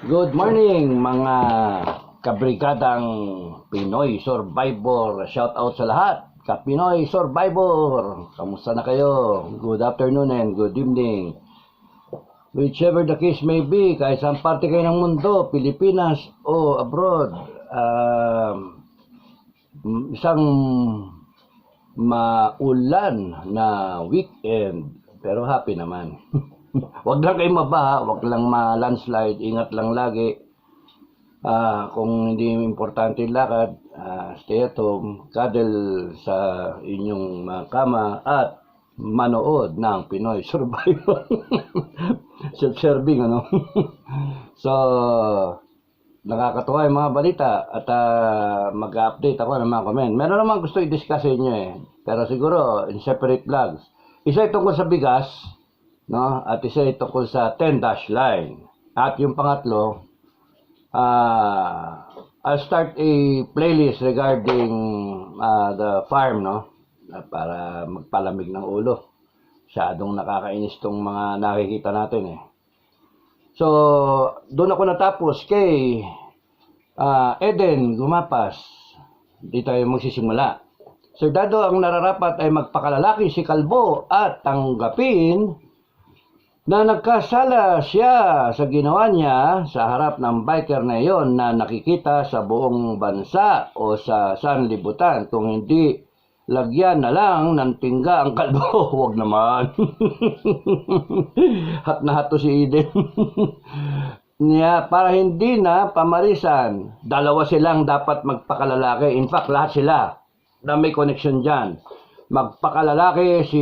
Good morning mga kabrigadang Pinoy Survivor. Shout out sa lahat. Ka-Pinoy Survivor. Kamusta na kayo? Good afternoon and good evening. Whichever the case may be, kahit saan parte kayo ng mundo, Pilipinas o abroad, isang maulan na weekend pero happy naman. Wag lang kayo mabaha, wag lang ma-landslide, ingat lang lagi. Kung hindi importante yung lakad, stay at home, cuddle sa inyong kama at manood ng Pinoy Survivor. Self-serving, ano? So, nakakatuwa yung mga balita at mag-update ako ng mga comment. Meron naman gusto i-discuss sa inyo pero siguro in separate vlogs. Isa tungkol sa bigas, no? At isa tungkol sa 10-dash line. At yung pangatlo, I'll start a playlist regarding the farm, no? Para magpalamig ng ulo. Masyadong nakakainis tong mga nakikita natin So, doon ako natapos kay Eden Gumapas. Di tayo magsisimula. Sir Dado, ang nararapat ay magpakalalaki si Kalbo at tanggapin na nagkasala siya sa ginawa niya sa harap ng biker na iyon na nakikita sa buong bansa o sa sanlibutan. Kung hindi, lagyan na lang ng tingga ang Kalbo. Huwag naman. Hat na hat to si Eden. Para hindi na pamarisan. Dalawa silang dapat magpakalalaki. In fact, lahat sila na may connection dyan. Magpakalalaki si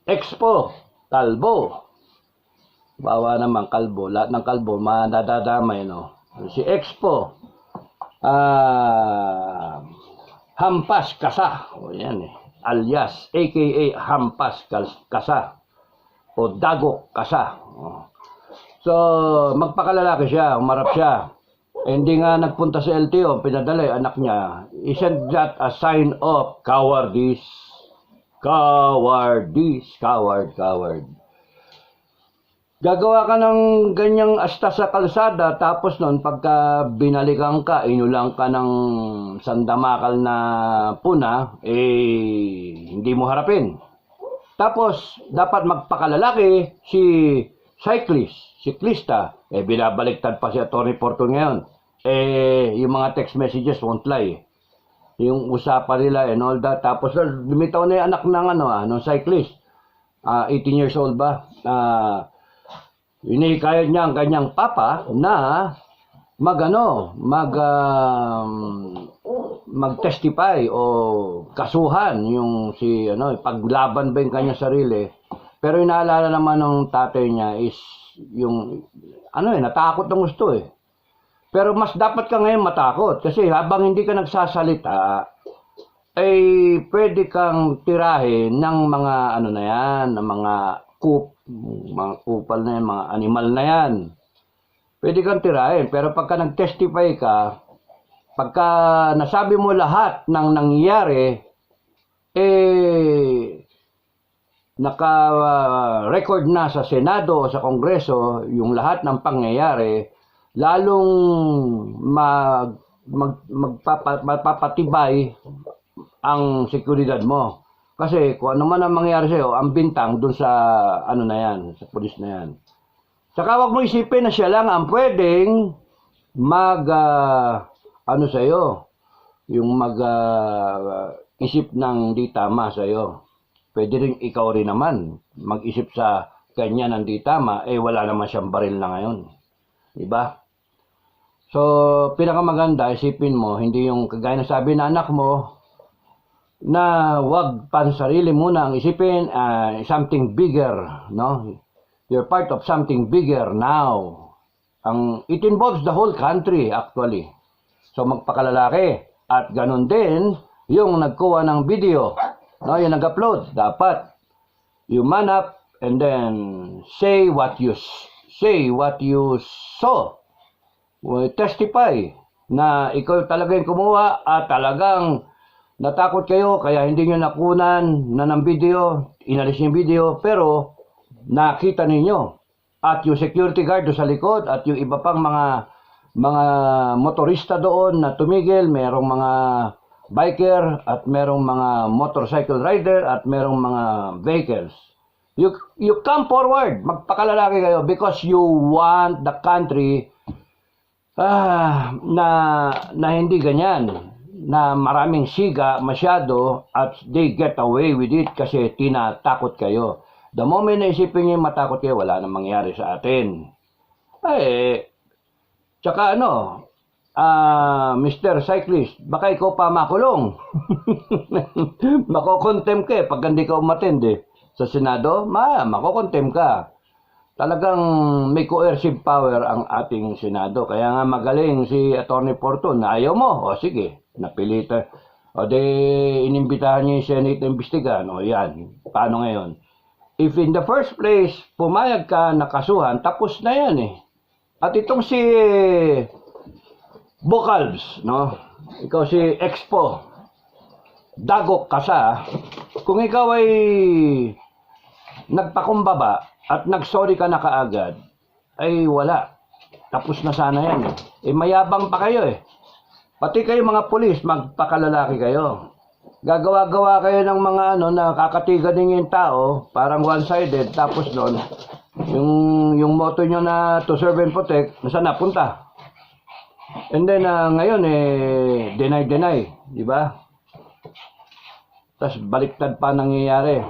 Expo Kalbo. Bawa naman Kalbo. Lahat ng Kalbo, nadadamay, no? Si Expo. Hampas Kasa. O yan alias, aka Hampas Kasa. O Dagok Kasa. So, magpakalalaki siya, umarap siya. Hindi nga nagpunta sa LTO, pinadala yung anak niya. Isn't that a sign of cowardice? Cowardice. Coward. Gagawa ka ng ganyang asta sa kalsada, tapos noon pagka binalikan ka, inulang ka ng sandamakal na puna, hindi mo harapin. Tapos, dapat magpakalalaki si siklista, binabaliktad pa si Atty. Porton ngayon. Yung mga text messages won't lie. Yung usapan nila and all that. Tapos, lumitaw na yung anak ng cyclist. 18 years old ba? Inikayat niya ang kanyang papa na mag-testify o kasuhan yung paglaban ba yung kanyang sarili. Pero inaalala naman ng tatay niya is yung natakot ng gusto Pero mas dapat ka ngayon matakot kasi habang hindi ka nagsasalita pwede kang tirahin ng mga ng mga mga kupal na yan, mga animal na yan. Pwede kang tirahin, pero pagka nag-testify ka, pagka nasabi mo lahat ng nangyayari, naka-record na sa Senado o sa Kongreso yung lahat ng pangyayari, lalong magpapatibay ang seguridad mo. Kasi kung ano man ang mangyari sa'yo, ang bintang dun sa sa pulis na yan. Saka wag mo isipin na siya lang ang pwedeng sa'yo, yung isip ng di tama sa'yo. Pwede rin ikaw rin naman mag-isip sa kanya ng di tama, wala naman siyang baril na ngayon. Diba? So, pinakamaganda, isipin mo, hindi yung kagaya na sabi na anak mo, na wag pansarili muna ang isipin, something bigger, no? You're part of something bigger now. It involves the whole country, actually. So, magpakalalaki. At ganun din, yung nagkuha ng video, no? Yung nag-upload, dapat you man up and then say what you saw. Testify na ikaw talaga yung kumuha at talagang natakot kayo, kaya hindi nyo nakunan na ng video, inalis yung video, pero nakita ninyo at yung security guard doon sa likod at yung iba pang mga motorista doon na tumigil, merong mga biker at merong mga motorcycle rider at merong mga vehicles. You come forward, magpakalalaki kayo because you want the country na hindi ganyan, na maraming siga masyado at they get away with it kasi tinatakot kayo. The moment na isipin nyo matakot kayo, wala nang mangyari sa atin. Tsaka Mr. Cyclist, baka ikaw pa makulong. Makokontem ka pag hindi ka umatindi sa Senado, makokontem ka. Talagang may coercive power ang ating Senado. Kaya nga magaling si Atty. Porto na ayaw mo. O sige, napilitan. O de, inimbitahan niya yung Senate na imbestigahan. O yan, paano ngayon? If in the first place, pumayag ka na kasuhan, tapos na yan eh. At itong si Bocalves, no? Ikaw si Expo, dagok ka sa, kung ikaw ay nagpakumbaba at nagsorry ka na kaagad, ay wala. Tapos na sana yan eh. Mayabang pa kayo eh. Pati kayo mga pulis, magpakalalaki kayo. Gagawa-gawa kayo ng mga na kakatigan din yung tao, parang one-sided, tapos doon, yung motto nyo na to serve and protect, nasaan napunta? And then, ngayon, deny, di ba? Tapos, baliktad pa nangyayari.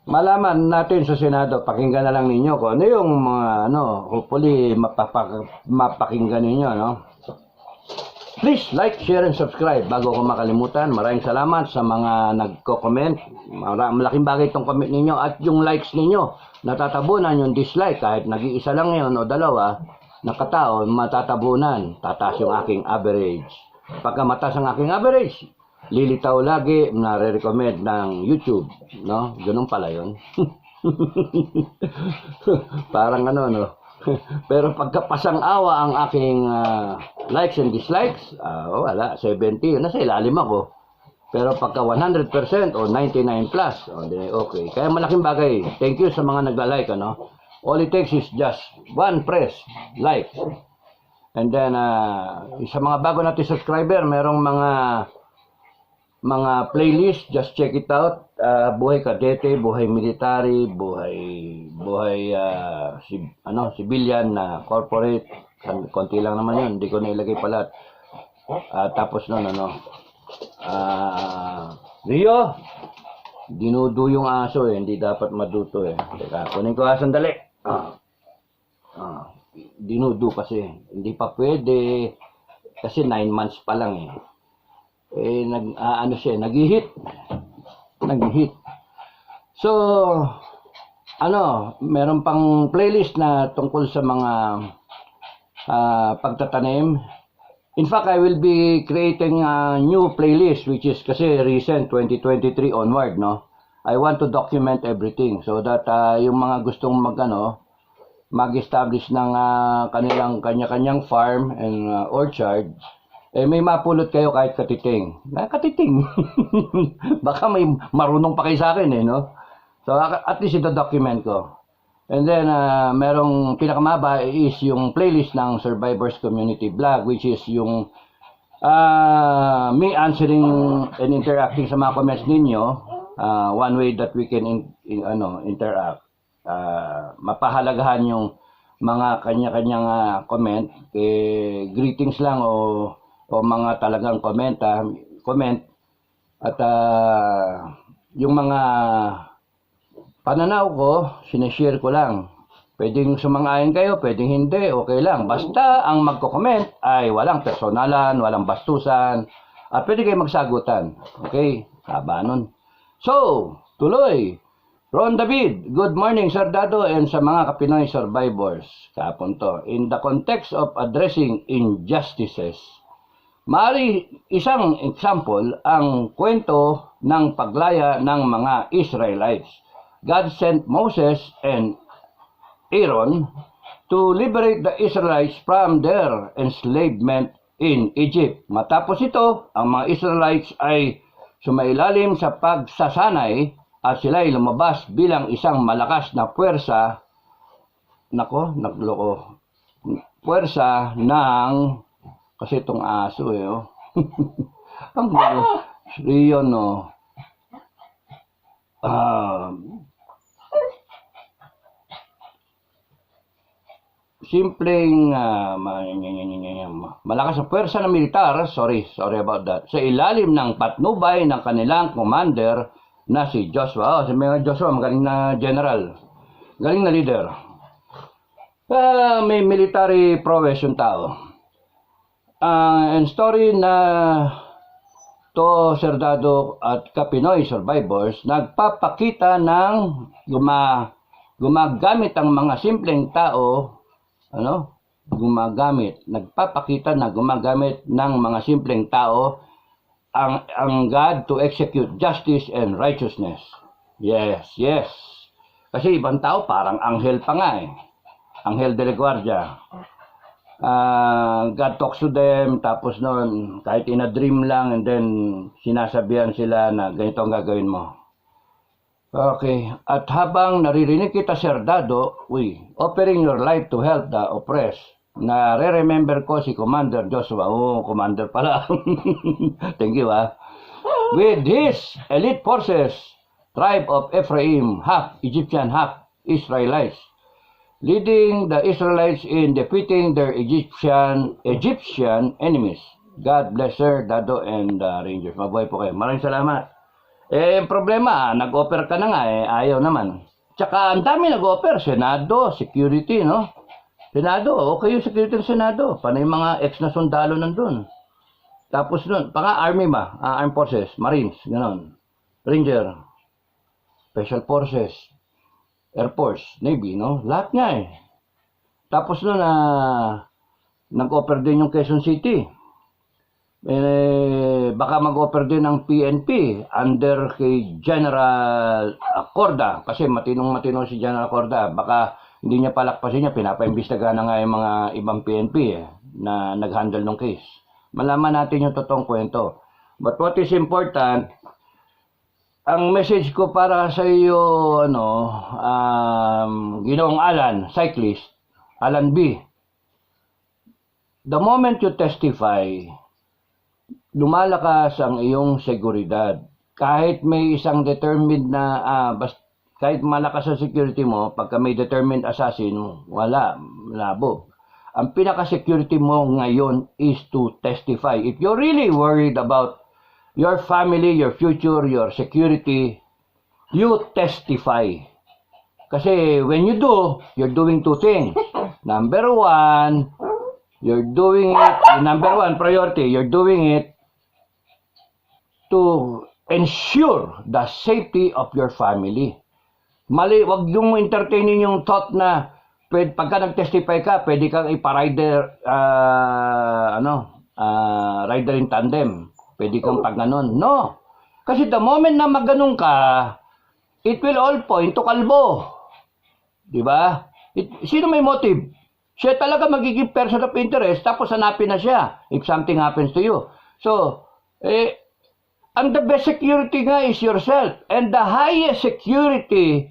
Malaman natin sa Senado, pakinggan na lang ninyo kung ano yung mga, hopefully, mapakinggan ninyo, no? Please, like, share, and subscribe. Bago ko makalimutan, maraming salamat sa mga nagko-comment. Malaking bagay itong comment ninyo at yung likes ninyo. Natatabunan yung dislike, kahit nag-iisa lang yun o dalawa, nakatao, matatabunan, tataas yung aking average. Pagka mataas ang aking average, lilitaw lagi na re-recommend ng YouTube, no? Ganun pala yun. Parang Pero pagkapasang awa ang aking likes and dislikes, wala, 70, nasa ilalim ako. Pero pagka 100% o 99 plus, okay. Kaya malaking bagay. Thank you sa mga nagla-like, All it takes is just one press, like. And then, sa mga bago natin subscriber, merong mga playlist, just check it out. Buhay kadete, buhay military, buhay civilian na corporate. Konti lang naman yun, hindi ko nailagay pala. Tapos Rio, dinudo yung aso hindi dapat maduto Teka, kunin ko sandali. Dinudo kasi, hindi pa pwede kasi 9 months pa lang naghihit. So, meron pang playlist na tungkol sa mga pagtatanim. In fact, I will be creating a new playlist which is kasi recent 2023 onward, I want to document everything so that yung mga gustong mag-establish ng kanilang kanya-kanyang farm and orchard, may mapulot kayo kahit katiting. Katiting. Baka may marunong pa kayo sa akin So at least ito document ko. And then merong pinakamaba is yung playlist ng Survivors Community Blog, which is yung me answering and interacting sa mga comments ninyo. One way that we can interact. Mapahalagahan yung mga kanya-kanyang comment. Greetings lang o mga talagang comment at yung mga pananaw ko, sinishare ko lang. Pwedeng sumang-ayon kayo, pwedeng hindi, okay lang. Basta ang magko-comment ay walang personalan, walang bastusan, at pwede kayo magsagutan. Okay? Haba nun. So, tuloy. Ron David, good morning Sir Dado and sa mga Kapinoy survivors. Kahapon to. In the context of addressing injustices, maaari isang example ang kwento ng paglaya ng mga Israelites. God sent Moses and Aaron to liberate the Israelites from their enslavement in Egypt. Matapos ito, ang mga Israelites ay sumailalim sa pagsasanay at sila ay lumabas bilang isang malakas na puwersa, puwersa ng, kasi itong aso ang Rion, simpleng malakas na puwersa ng militar, sorry about that, sa ilalim ng patnubay ng kanilang commander na si Joshua. Si Joshua, magaling na general, galing na leader. May military prowess yung tao. And story na to Serdado at Kapinoy survivors, nagpapakita ng gumagamit ang mga simpleng tao, nagpapakita na gumagamit ng mga simpleng tao ang God to execute justice and righteousness. Yes. Kasi ibang tao parang anghel pa nga Anghel de la Guardia. God talks to them, tapos noon, kahit in a dream lang, and then sinasabihan sila na ganito ang gagawin mo. Okay, at habang naririnig kita, Serdado, offering your life to help the oppressed, remember ko si Commander Joshua. Commander pala. Thank you, With his elite forces, tribe of Ephraim, half Egyptian, half Israelites, leading the Israelites in defeating their Egyptian enemies. God bless Serdado and Rangers. Mabuhay po kayo. Maraming salamat. Problema, nag-offer ka na nga, ayaw naman. Tsaka ang dami nag-offer, Senado, security, Senado, okay yung security ng Senado. Panay mga ex na sundalo nandun. Tapos nun, army armed forces, marines, ganon. Ranger, special forces, Air Force, Navy, lahat nga Tapos nun, nag-offer din yung Quezon City. Baka mag-offer din ng PNP under kay General Corda. Kasi matinong si General Corda. Baka hindi niya palakpasin niya, pinapaimbestigahan na nga yung mga ibang PNP na nag-handle ng case. Malaman natin yung totoong kwento. But what is important, ang message ko para sa iyo, Ginoong Alan, cyclist, Alan B. The moment you testify, lumalakas ang iyong seguridad. Kahit may isang determined na, kahit malakas ang security mo, pagka may determined assassin, wala, labo. Ang pinaka-security mo ngayon is to testify. If you're really worried about your family, your future, your security, you testify. Kasi when you do, you're doing two things. Number one, you're doing it, number one priority, you're doing it to ensure the safety of your family. Mali, wag yung entertaining yung thought na pagka nag-testify ka, pwede kang ipa-rider, rider in tandem. Pwede kang pag-ganon. No. Kasi the moment na mag-ganon ka, it will all point to kalbo. Diba? Sino may motive? Siya talaga magiging person of interest, tapos hanapin na siya if something happens to you. So, and the best security nga is yourself. And the highest security,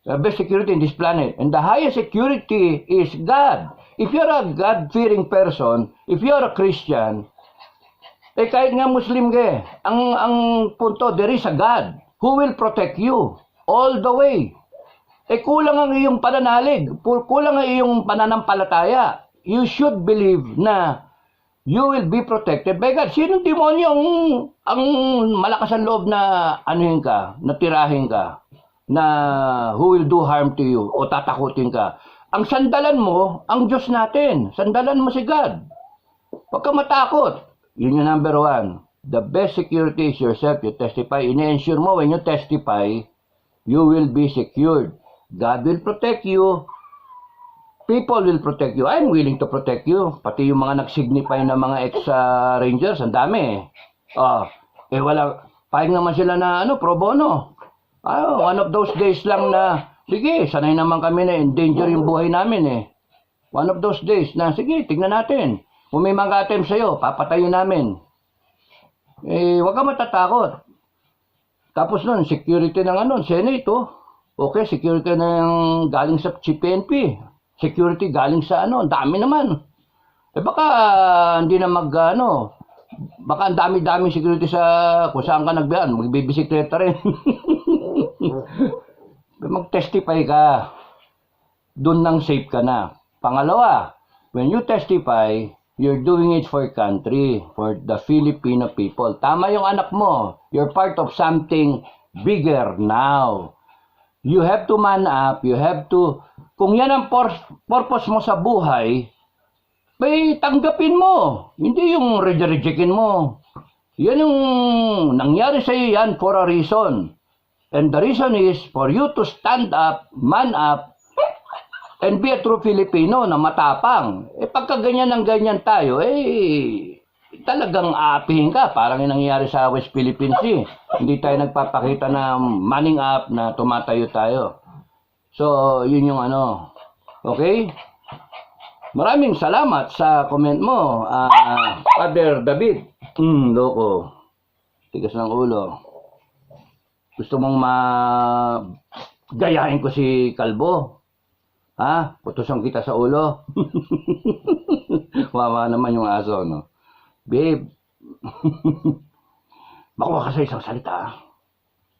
the best security in this planet, and the highest security is God. If you're a God-fearing person, if you're a Christian, kahit nga Muslim ang punto, there is a God who will protect you all the way. Kulang ang iyong pananalig, kulang ang iyong pananampalataya. You should believe na you will be protected by God. Sinong demonyo ang malakas ang loob na anuhin ka, na tirahin ka, na who will do harm to you, o tatakutin ka? Ang sandalan mo, ang Diyos natin. Sandalan mo si God. Huwag ka matakot. Yun yung number one. The best security is yourself. You testify. Ini-ensure mo when you testify, you will be secured. God will protect you. People will protect you. I'm willing to protect you. Pati yung mga nag-signify na mga ex-rangers, ang dami wala. Pahing naman sila na pro bono. One of those days lang na, sige, sanay naman kami na endanger yung buhay namin One of those days na, sige, tignan natin. Kung may mga attempt sa'yo, papatayin namin. Huwag ka matatakot. Tapos nun, security ng ano, Senate, oh. Okay, security ng galing sa PNP. Security galing sa ano, dami naman. Eh baka hindi na ano, baka ang dami-dami security sa kung saan ka nagbiyan, magbibisikleta rin. Mag-testify ka. Doon nang safe ka na. Pangalawa, when you testify, you're doing it for country, for the Filipino people. Tama yung anak mo. You're part of something bigger now. You have to man up, you have to, kung yan ang purpose mo sa buhay, may tanggapin mo. Hindi yung rejectin mo. Yan yung nangyari sa iyo yan for a reason. And the reason is for you to stand up, man up, and be a true Filipino na matapang. Eh pagka ganyan ng ganyan tayo, talagang aapihin ka. Parang yung nangyayari sa West Philippines Sea. Hindi tayo nagpapakita na manning up na tumatayo tayo. So, yun yung ano. Okay? Maraming salamat sa comment mo, Father David. Loko. Tigas ng ulo. Gusto mong gayahin ko si Kalbo? Ha? Putusan kita sa ulo? Wawa naman yung aso, no? Babe. Makuha ka sa isang salita.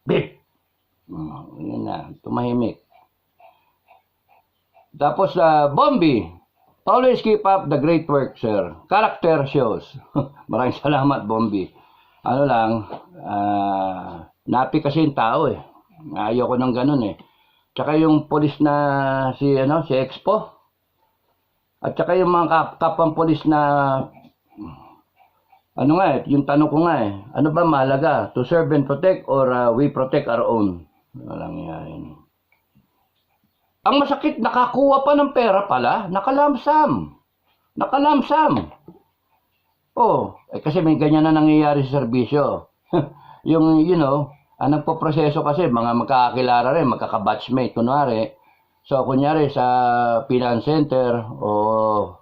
Babe. Yun na. Tumahimik. Tapos, Bombi. Always keep up the great work, sir. Character shows. Maraming salamat, Bombi. Ano lang, napi kasi yung tao eh. Ayoko ng ganun eh. Tsaka yung polis na si Expo. At tsaka yung mga kapang polis na ano nga eh, yung tanong ko nga eh, ano ba mahalaga? To serve and protect or we protect our own? Walang yan. Ang masakit, nakakuha pa ng pera pala, nakalamsam. Nakalamsam. Oh, kasi may ganyan na nangyayari sa serbisyo. Yung, ang nagpo-proseso kasi, mga magkakakilala rin, magkaka-batchmate, kunwari. So, kunyari sa finance center, o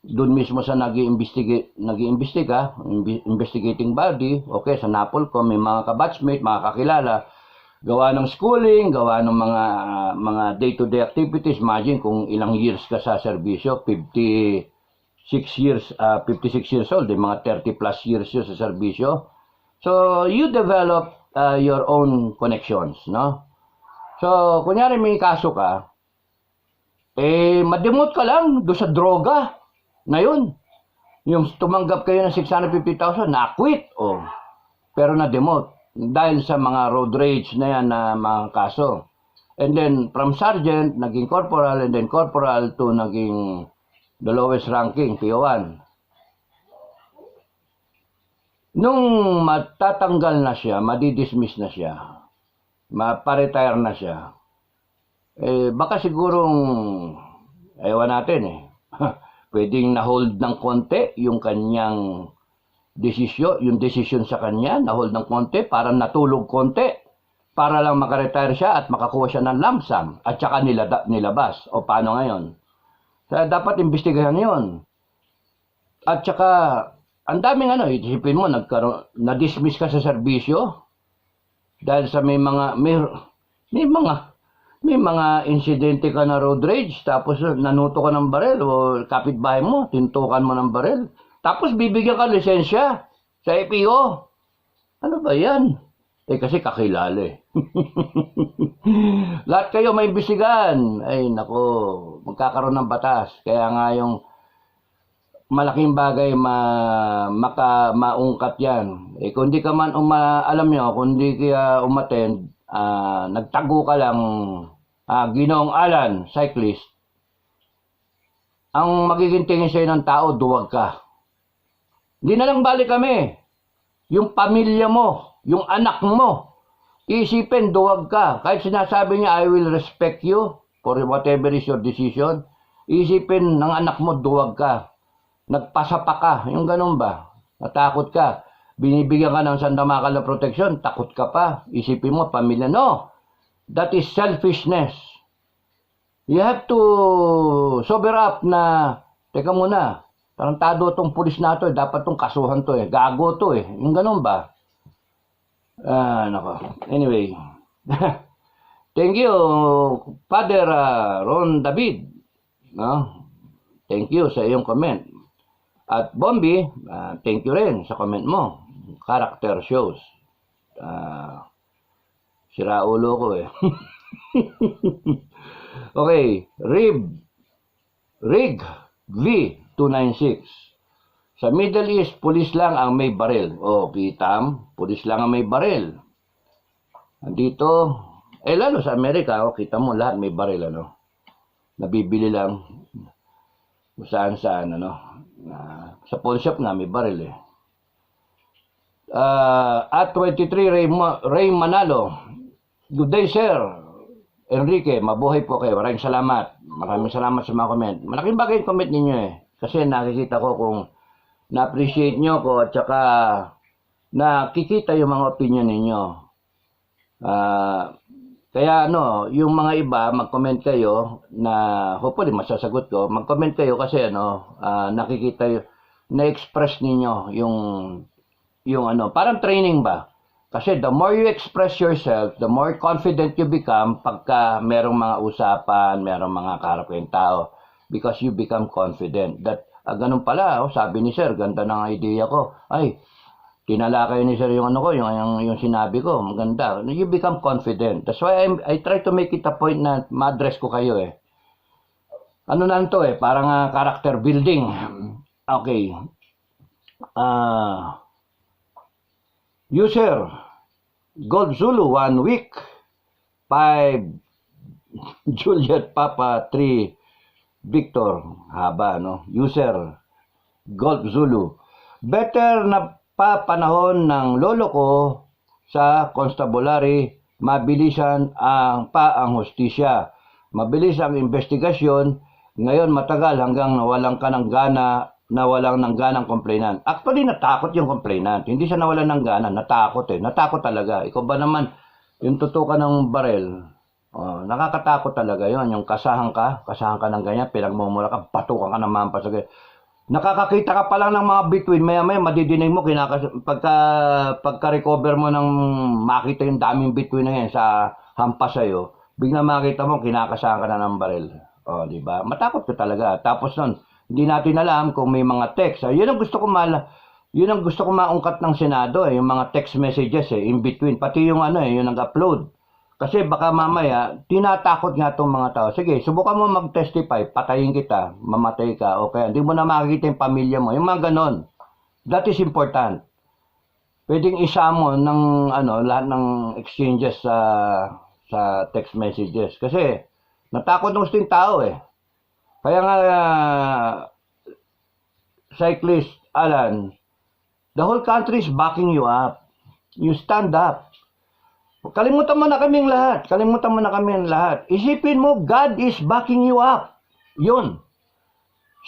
doon mismo sa investigating body, okay, sa NAPOLCOM, may mga ka-batchmate, mga kakilala, gawa ng schooling, gawa ng mga day-to-day activities. Imagine kung ilang years ka sa serbisyo, 56 years old, mga 30 plus years yun sa serbisyo. So, you develop your own connections, no? So, kunyari may kaso ka, mademot ka lang doon sa droga na yun. Yung tumanggap kayo ng 650,000, na-quit, oh. Pero na-demot dahil sa mga road rage na yan na mga kaso. And then, from sergeant, naging corporal, and then corporal to naging the lowest ranking, PO1. Nung matatanggal na siya, madidismiss na siya, maparetire na siya, baka sigurong, ewan natin pwedeng na-hold ng konti yung kanyang desisyon, yung desisyon sa kanya, na-hold ng konti, para natulog konti, para lang makaretire siya at makakuha siya ng lump sum, at saka nilabas. O paano ngayon? Kaya dapat imbestigahan yun. At saka, ang daming isipin mo, na-dismiss ka sa serbisyo dahil sa may mga insidente ka na road rage, tapos nanuto ka ng barel o kapitbahay mo, tintukan mo ng barel. Tapos bibigyan ka lisensya sa EPO. Ano ba yan? Kasi kakilala eh. Lahat kayo may imbestigahan. Ay nako, magkakaroon ng batas. Kaya nga yung malaking bagay maungkat yan. Kung di ka man alam nyo, kung di ka umattend, nagtago ka lang, Ginoong Alan, cyclist, ang magiging tingin sa'yo ng tao, duwag ka. Hindi na lang balik kami. Yung pamilya mo, yung anak mo, isipin, duwag ka. Kahit sinasabi niya, I will respect you for whatever is your decision, isipin ng anak mo, duwag ka. Nagpasapa ka, yung ganun ba? Natakot ka. Binibigyan ka ng sandamakal na protection, takot ka pa. Isipin mo, pamilya. No, that is selfishness. You have to sober up na, teka muna, tarantado itong pulis na ito, dapat itong kasuhan to gago to yung ganun ba? Nako. Anyway. Thank you, Father Ron David. No? Thank you sa iyong comment. At Bombi, thank you rin sa comment mo. Character shows. Sira ulo ko eh. Okay, Rig V296. Sa Middle East, pulis lang ang may baril. Oh, Kitam, pulis lang ang may baril. Andito, lalo sa Amerika, kita mo lahat may baril, ano. Nabibili lang saan, ano. Sa pawn shop nga may baril eh. At 23, Ray Manalo. Good day, sir. Enrique, mabuhay po kayo. Maraming salamat. Maraming salamat sa mga comment. Malaking bagay yung comment ninyo eh. Kasi nakikita ko kung na-appreciate nyo ko at saka nakikita yung mga opinion ninyo. Kaya ano, yung mga iba, mag-comment kayo na hopefully masasagot ko. Mag-comment kayo kasi ano, nakikita na-express ninyo yung ano, parang training ba? Kasi the more you express yourself, the more confident you become pagka merong mga usapan, merong mga kaharap kayong tao. Because you become confident. That, ganun pala, sabi ni sir, ganda ng idea ko. Ay, tinalakay ni sir yung ano ko, yung sinabi ko, maganda. You become confident. That's why I try to make it a point na ma-address ko kayo eh. Ano na to eh, parang character building. Okay. User, Gold Zulu, 1 week, 5, Juliet Papa, 3, Victor, haba, no? User, Gold Zulu. Better na panahon ng lolo ko sa constabulary, mabilisan ang hustisya. Mabilis ang investigasyon, ngayon matagal hanggang nawalan ka ng gana, nawalan ng ganang complainant. Actually, natakot yung complainant. Hindi siya nawalan ng gana, natakot eh. Natakot talaga. Ikaw ba naman, yung tutukan ng barel, nakakatakot talaga yon. Yung kasahan ka ng ganyan, pinagmumura ka, patukan ka naman pa sa ganyan. Nakakakita ka pa lang ng mga bituin, maya-maya madidinig mo, pagka-recover mo ng makita yung daming bituin na yan sa hampas sa'yo, bigla makita mo, kinakasahan ka na ng barel. Di ba? Matakot ka talaga. Tapos nun, hindi natin alam kung may mga text. Yun ang gusto ko maungkat ng Senado eh, yung mga text messages eh, in between, pati yung yung nag-upload. Kasi baka mamaya, tinatakot nga itong mga tao. Sige, subukan mo mag-testify, patayin kita, mamatay ka, o kaya hindi mo na makikita yung pamilya mo. Yung mga ganon. That is important. Pwedeng isamo ng lahat ng exchanges sa text messages. Kasi, natakot ng gusto yung tao eh. Kaya nga, cyclist, Alan, the whole country is backing you up. You stand up. Kalimutan mo na kaming lahat. Isipin mo, God is backing you up. Yun.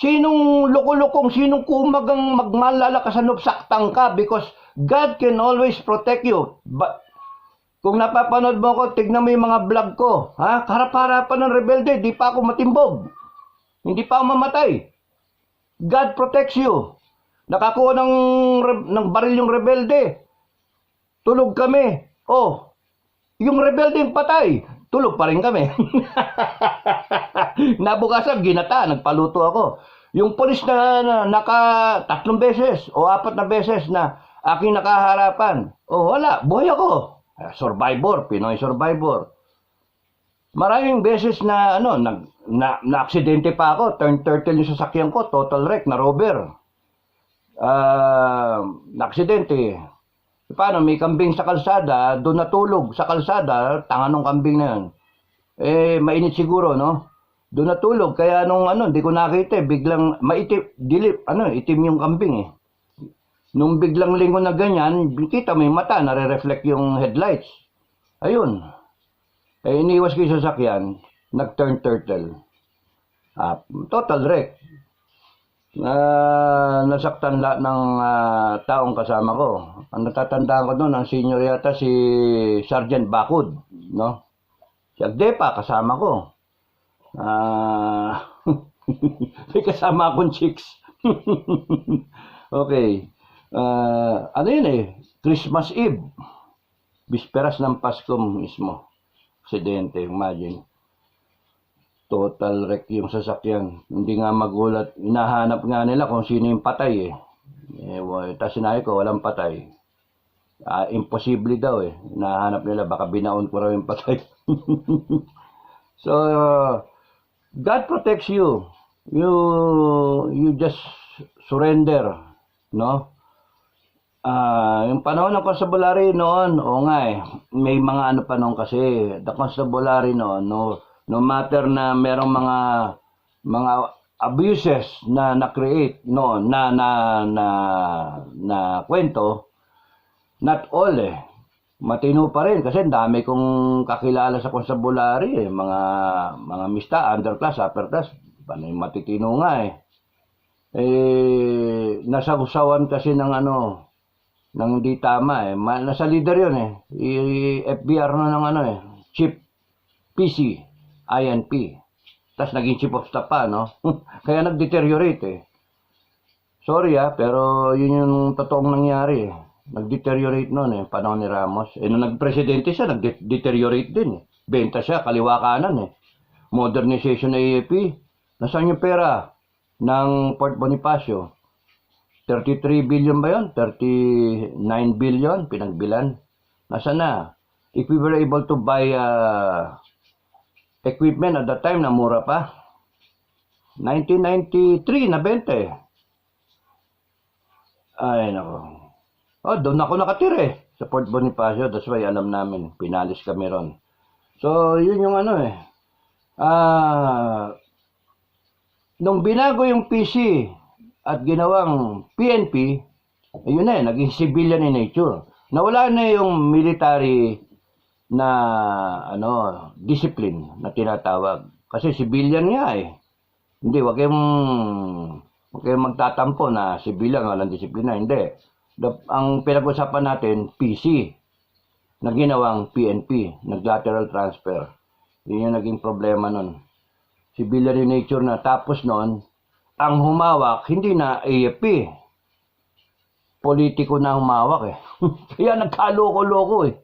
Sinong loko-lokong, sinong kumagang magmalala ka sa saktang ka because God can always protect you. But, kung napapanood mo ko, tignan mo yung mga vlog ko. Harap-harapan ng rebelde, di pa ako matimbog. Hindi pa ako mamatay. God protects you. Nakakuha ng baril yung rebelde. Tulog kami. Yung rebelde yung patay. Tulog pa rin kami. Nabukasan, ginata, nagpaluto ako. Yung polis na naka 3 beses o 4 na beses na aking nakaharapan. Wala, buhay ako. Survivor, Pinoy survivor. Maraming beses na na-aksidente pa ako, turn turtle yung sasakyan ko, total wreck, na rover. Na-aksidente. Paano, may kambing sa kalsada, doon natulog sa kalsada, tanga nung kambing na yun. Mainit siguro, no? Doon natulog, kaya hindi ko nakita, biglang itim yung kambing eh. Nung biglang lingon na ganyan, kita mo yung mata, nare-reflect yung headlights. Ayun. Iniwas ko yung sasakyan, nag-turn turtle. Total wreck. Nasaktan lahat ng taong kasama ko. Ang natatandaan ko doon, ang senior yata si Sergeant Bakud, no? Si Agdepa, kasama ko. May kasama akong chicks. Okay. Ano yun eh? Christmas Eve. Bisperas ng Pasko mismo. Aksidente, imagine. Total wreck yung sasakyan. Hindi nga magulat. Hinahanap nga nila kung sino yung patay eh. Tapos sinabi ko, walang patay. Imposible daw eh. Hinahanap nila, baka binaon ko raw yung patay. So, God protects you. You just surrender, no? Yung panahon ng constabulary noon, oo nga eh, may mga ano pa noon kasi, the constabulary noon, no matter na merong mga abuses na na-create noon, na kwento, not all eh, matino pa rin kasi dami kong kakilala sa constabulary eh, mga mista, underclass, upper class, panay matitino nga eh. Nasagusawan kasi ng ng di tama eh. Nasa leader yun eh. FBR na ng Chief PC, INP. Tapos naging Chief of Staff pa, no? Kaya nag-deteriorate eh. Sorry pero yun yung totoong nangyari eh. Nag-deteriorate noon eh, panahon ni Ramos. Nung nag-presidente siya, nag-deteriorate din eh. Benta siya, kaliwa kanan eh. Modernization ng AAP. Nasaan yung pera ng Port Bonifacio? 33 billion ba yun? 39 billion pinagbilan. Nasaan na? If we were able to buy equipment at that time na mura pa. 1993 na 20. Ay nako. Doon ako nakatira eh. Sa Port Bonifacio. That's why alam namin. Pinalis kami ron. So, yun yung nung binago yung PC at ginawang PNP, yun na naging civilian in nature. Nawala na yung military na discipline na tinatawag. Kasi civilian nga eh. Hindi, wag kayong magtatampo na civilian walang disiplina. Hindi. Ang pinag-usapan natin, PC na ginawang PNP, nag-lateral transfer. Yun yung naging problema nun. Civilian in nature na. Tapos nun, ang humawak, hindi na AFP. Politiko na humawak eh. Kaya nagkaloko-loko eh.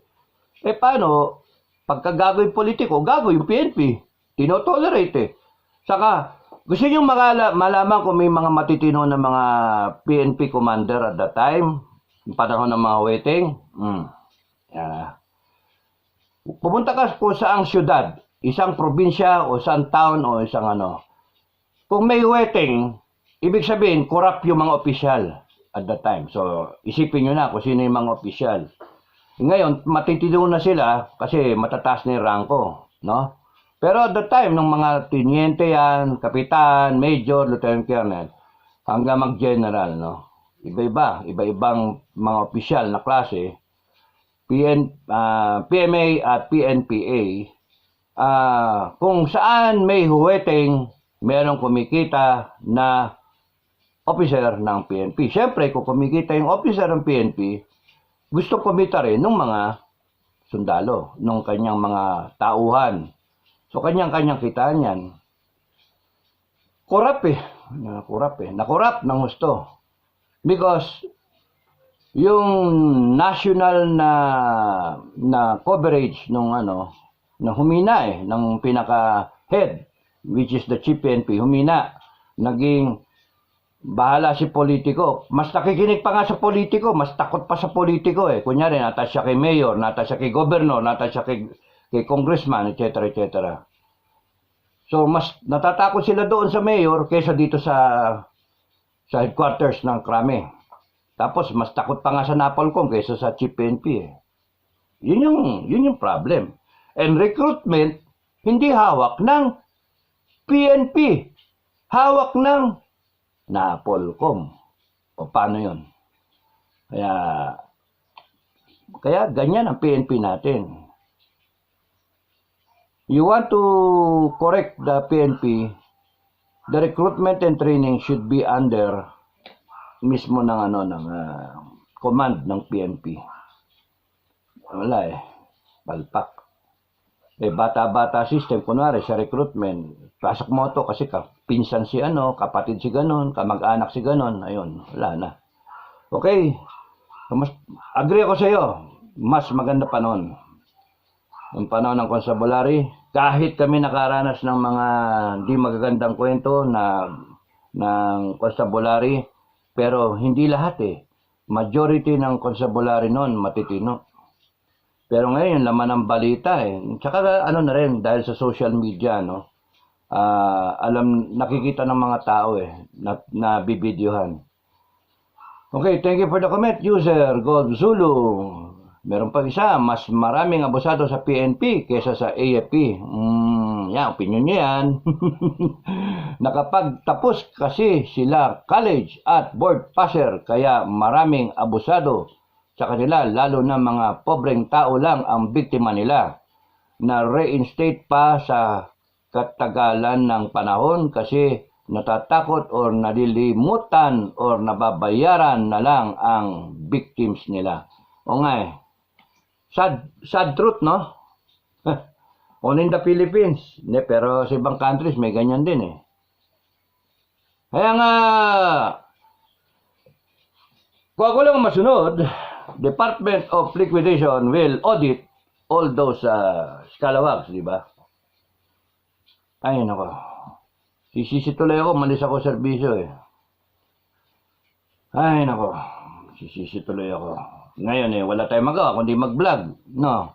Paano? Pagka gago yung politiko, gago yung PNP. Tinotolerate eh. Saka, gusto nyo malaman kung may mga matitino na mga PNP commander at that time, yung panahon ng mga waiting. Pumunta ka kung saang syudad, isang probinsya o isang town o isang Kung may waiting, ibig sabihin, corrupt yung mga opisyal at that time. So, isipin nyo na kung sino yung mga opisyal. Ngayon, matitino na sila kasi matataas na yung ranko, no? Pero at the time, ng mga tiniente yan, kapitan, major, lieutenant colonel, hanggang mag-general, no? Iba-ibang mga opisyal na klase, PMA at PNPA, kung saan may huweteng, merong kumikita na officer ng PNP. Siyempre, kung kumikita yung officer ng PNP, gusto kumita rin ng mga sundalo, ng kanyang mga tauhan. So, kanyang-kanyang kitaan yan. Corrupt eh. Nakorrupt ng gusto. Because, yung national na coverage nung na humina eh, ng pinaka-head, which is the Chief PNP, humina. Naging bahala si politiko. Mas nakikinig pa nga sa politiko, mas takot pa sa politiko eh. Kunyari, nata siya kay mayor, nata siya kay governor, nata siya kay congressman, etc. etc. So, mas natatakot sila doon sa mayor kaysa dito sa headquarters ng Krame. Tapos, mas takot pa nga sa Napolcom kaysa sa Chief PNP eh. Yun yung problem. And recruitment, hindi hawak ng PNP. Hawak ng Napolcom. O paano yun? Kaya ganyan ang PNP natin. You want to correct the PNP, the recruitment and training should be under mismo ng command ng PNP. Wala eh. Palpak. Bata-bata system, kunwari sa recruitment, pasok mo to kasi pinsan si kapatid si ganon, kamag-anak si ganon, ayun, wala na. Okay, agree ako sa iyo. mas maganda pa noon. Yung panahon ng constabulary, kahit kami nakaranas ng mga di magagandang kwento ng constabulary, pero hindi lahat eh. Majority ng constabulary noon matitino. Pero ngayon, yung laman ng balita eh. Tsaka ano na rin, dahil sa social media, no? Nakikita ng mga tao eh, na bibidyohan. Okay, thank you for the comment, user Gold Zulu. Meron pa isa, mas maraming abusado sa PNP kaysa sa AFP. Yan, opinion niya yan. Nakapagtapos kasi sila college at board passer, kaya maraming abusado sa kanila, lalo na mga pobreng tao lang ang biktima nila. Na reinstate pa sa katagalan ng panahon kasi natatakot or nalilimutan or nababayaran na lang ang victims nila. O nga eh. Sad truth, no? Only in the Philippines. Pero sa ibang countries may ganyan din eh. Kaya nga, kung ako lang masunod, Department of Liquidation will audit all those scalawags, di ba? Ay, nako. Sisisi tuloy ako, malis ako serbisyo eh. Ay, nako. Sisisi tuloy ako. Ngayon eh, wala tayong magawa kundi mag-vlog, no?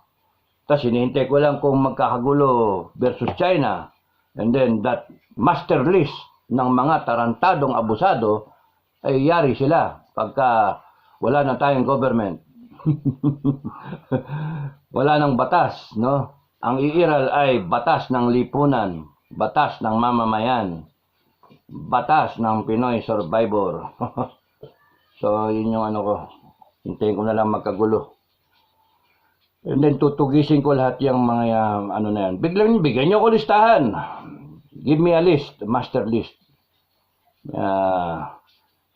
Tapos hinihintay ko lang kung magkakagulo versus China. And then that master list ng mga tarantadong abusado ay yari sila pagka wala na tayong government. Wala nang batas, no? Ang iiral ay batas ng lipunan, batas ng mamamayan, batas ng Pinoy Survivor. So, yun yung ano ko. Hintayin ko na lang magkagulo. And then tutugisin ko lahat yung mga ano na yan. Bigyan nyo ko listahan. Give me a list, master list.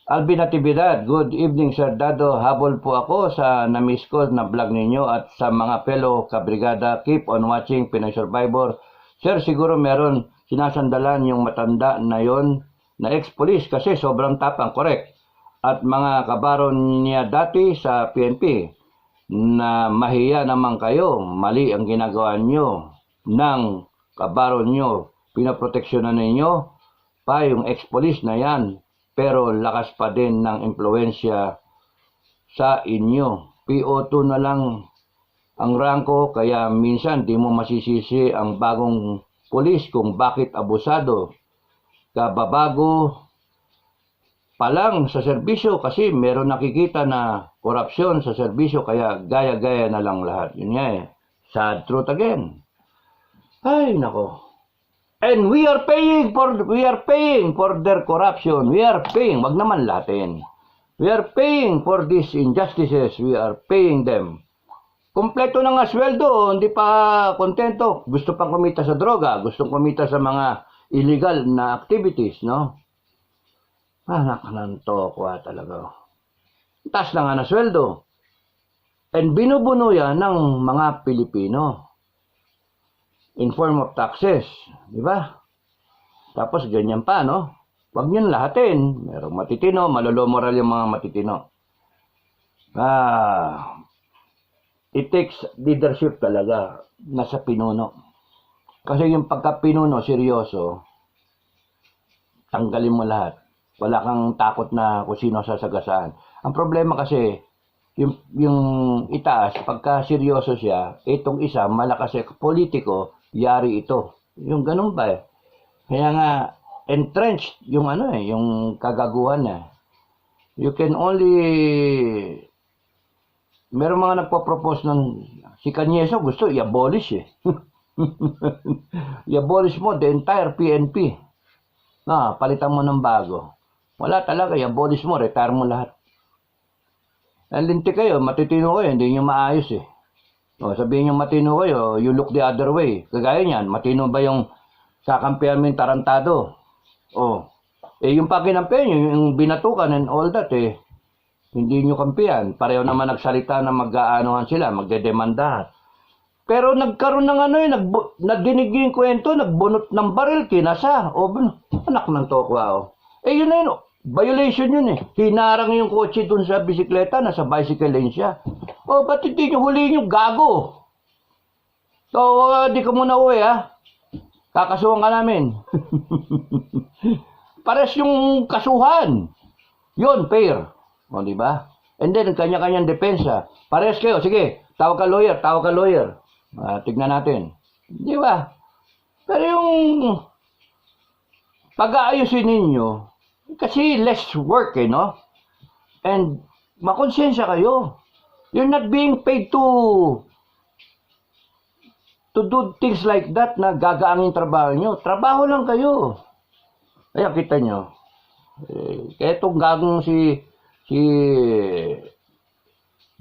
Alvin Natividad, good evening Sir Dado. Habol po ako sa na-miss ko na vlog ninyo at sa mga fellow kabrigada. Keep on watching Pinoy Survivor. Sir, siguro meron sinasandalan yung matanda na yon na ex-police kasi sobrang tapang, correct. At mga kabaron niya dati sa PNP na mahiya naman kayo, mali ang ginagawa nyo ng kabaron nyo, pinaproteksyonan ninyo pa yung ex-police na yan, pero lakas pa din ng impluensya sa inyo. PO2 na lang ang rangko, kaya minsan di mo masisisi ang bagong pulis kung bakit abusado. Kababago pa lang sa serbisyo kasi meron nakikita na korupsyon sa serbisyo kaya gaya-gaya na lang lahat. Yun nga eh. Sad truth again. Ay, nako. And we are paying for their corruption. We are paying. Wag naman latin. We are paying for these injustices. We are paying them. Kompleto na nga sweldo, hindi pa kontento. Gusto pang kumita sa droga, gusto kumita sa mga illegal na activities, no? Anak ng tokwa talaga. Taas na nga na sweldo. And binubuno yan ng mga Pilipino. In form of taxes. Di ba? Tapos ganyan pa, no? Huwag niyan lahatin. Merong matitino, malolomoral yung mga matitino. It takes leadership talaga nasa pinuno. Kasi yung pagka-pinuno, seryoso, tanggalin mo lahat. Wala kang takot na kung sino sasagasaan. Ang problema kasi, yung itaas, pagka seryoso siya, itong isa, malakas siya, politiko, yari ito. Yung ganun ba eh. Kaya nga, entrenched yung ano eh, yung kagaguhan eh. You can only, meron mga nagpo-propose ng, si Canyeso gusto i-abolish eh. I-abolish mo the entire PNP. Palitan mo ng bago. Wala talaga, i-abolish mo, retire mo lahat. Linti kayo, matitino kayo, hindi nyo maayos eh. Sabihin nyo matino kayo, you look the other way. Kagaya niyan, matino ba yung kakampihan mo yung tarantado? Yung pakinampihan nyo, yung binatukan and all that eh, hindi nyo kampihan. Pareho naman nagsalita na mag-aanohan sila, magdedemandahan. Pero nagkaroon ng ano nagdinig yung kwento, nagbunot ng baril, kinasa. Anak ng tokwa. Yun na yun. Violation yun eh. Hinarang yung kotse dun sa bisikleta, nasa bicycle lane siya. O, ba't hindi nyo huliin yung gago? So, di ka muna uwi ha. Kakasuhan ka namin. Pares yung kasuhan. Yun, fair. O, di ba? And then, kanya-kanyang depensa. Pares kayo. Sige, tawag ka lawyer, tawag ka lawyer. Tignan natin. Di ba? Pero yung pag-aayusin ninyo, kasi less work no? And makonsensya kayo. You're not being paid to do things like that na gagaangin trabaho nyo. Trabaho lang kayo. Kaya kita nyo. Kaya itong gagong si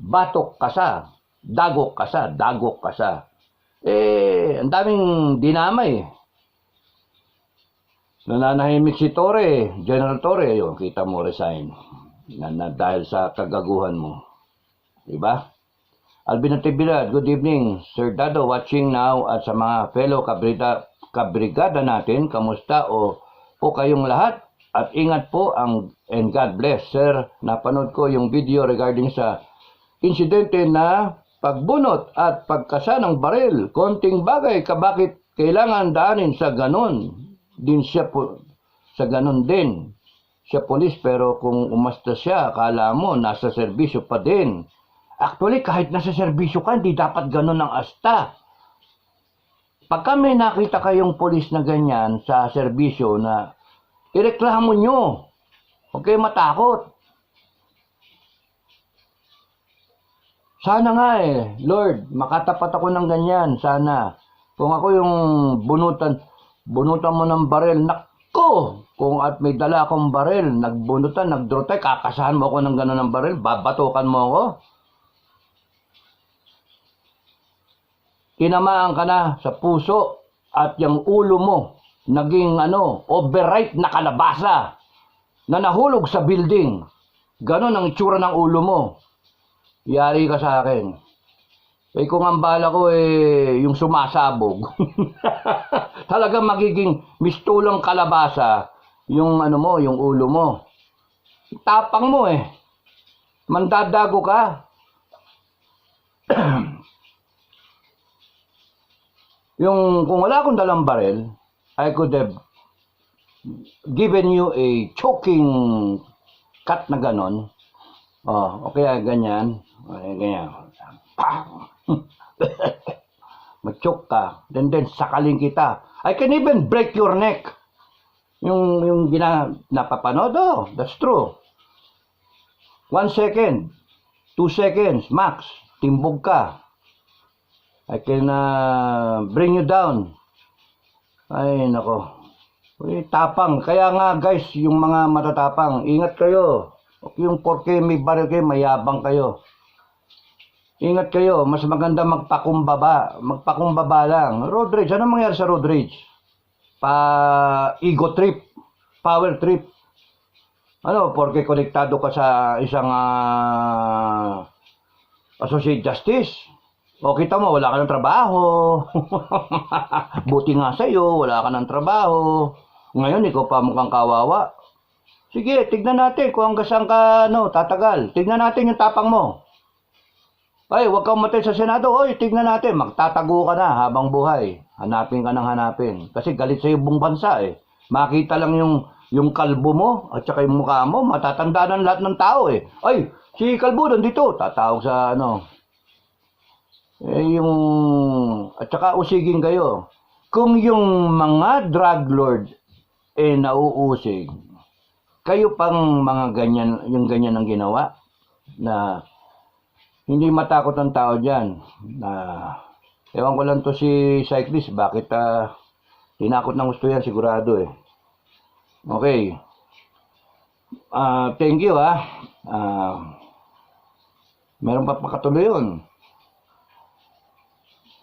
Batok Kasa, Dagok Kasa. Ang daming dinamay. Nananahimik si General Torre, yun, kita mo resign. Na dahil sa kagaguhan mo. Diba? Alvin Natividad, good evening. Sir Dado, watching now at sa mga fellow kabrigada natin, kamusta o kayong lahat? At ingat po and God bless. Sir, napanood ko yung video regarding sa insidente na pagbunot at pagkasa ng baril. Konting bagay, bakit kailangan daanin sa ganon? Din siya po sa ganun din siya polis, pero kung umasta siya akala mo nasa serbisyo pa din. Actually kahit nasa serbisyo ka hindi dapat ganun ang asta. Pagka may nakita kayong polis na ganyan sa serbisyo, na ireklamo nyo, huwag kayo matakot. Sana nga Lord, makatapat ako ng ganyan. Sana kung ako yung bunutan mo ng baril, nako, kung at may dala akong baril, nagbunutan, nagdrotay, kakasahan mo ako ng gano'n ng baril, babatukan mo ako. Tinamaan ka na sa puso at yung ulo mo, naging overripe na kalabasa na nahulog sa building. Ganon ang itsura ng ulo mo. Yari ka sa akin. Kung ang bala ko yung sumasabog. Talagang magiging mistulang kalabasa yung yung ulo mo. Tapang mo Mandadago ka. Kung wala akong dalang baril, I could have given you a choking cut na ganon. Okay, ganyan. Ganyan. Mag-choke ka, then sakalin kita. I can even break your neck. Yung napapanood, that's true. 1 second, 2 seconds, max, timbog ka. I can bring you down. Ay, nako. Tapang. Kaya nga guys, yung mga matatapang, ingat kayo. Yung porke may baril kayo, mayabang kayo. Ingat kayo, mas maganda magpakumbaba lang. Road rage, ano mangyari sa road rage? Ego trip, power trip. Porke konektado ka sa isang associate justice. O kita mo, wala ka ng trabaho. Buti nga sa'yo, wala ka ng trabaho. Ngayon, ikaw pa mukhang kawawa. Sige, tignan natin kung hanggang saan ka tatagal. Tignan natin yung tapang mo. Ay, huwag kang matay sa Senado. Oy, tignan natin. Magtatago ka na habang buhay. Hanapin ka ng hanapin. Kasi galit sa'yo buong bansa Makita lang yung kalbo mo at saka yung mukha mo, matatandaan ng lahat ng tao Ay, si kalbo nandito. Tatawag sa at saka usigin kayo. Kung yung mga drug lord nauusig, kayo pang mga ganyan, yung ganyan ang ginawa, na hindi matakot ang tao dyan. Ewan ko lang to si cyclist, bakit tinakot ng gusto yan, sigurado Okay. Thank you meron pa pakatuloy yun.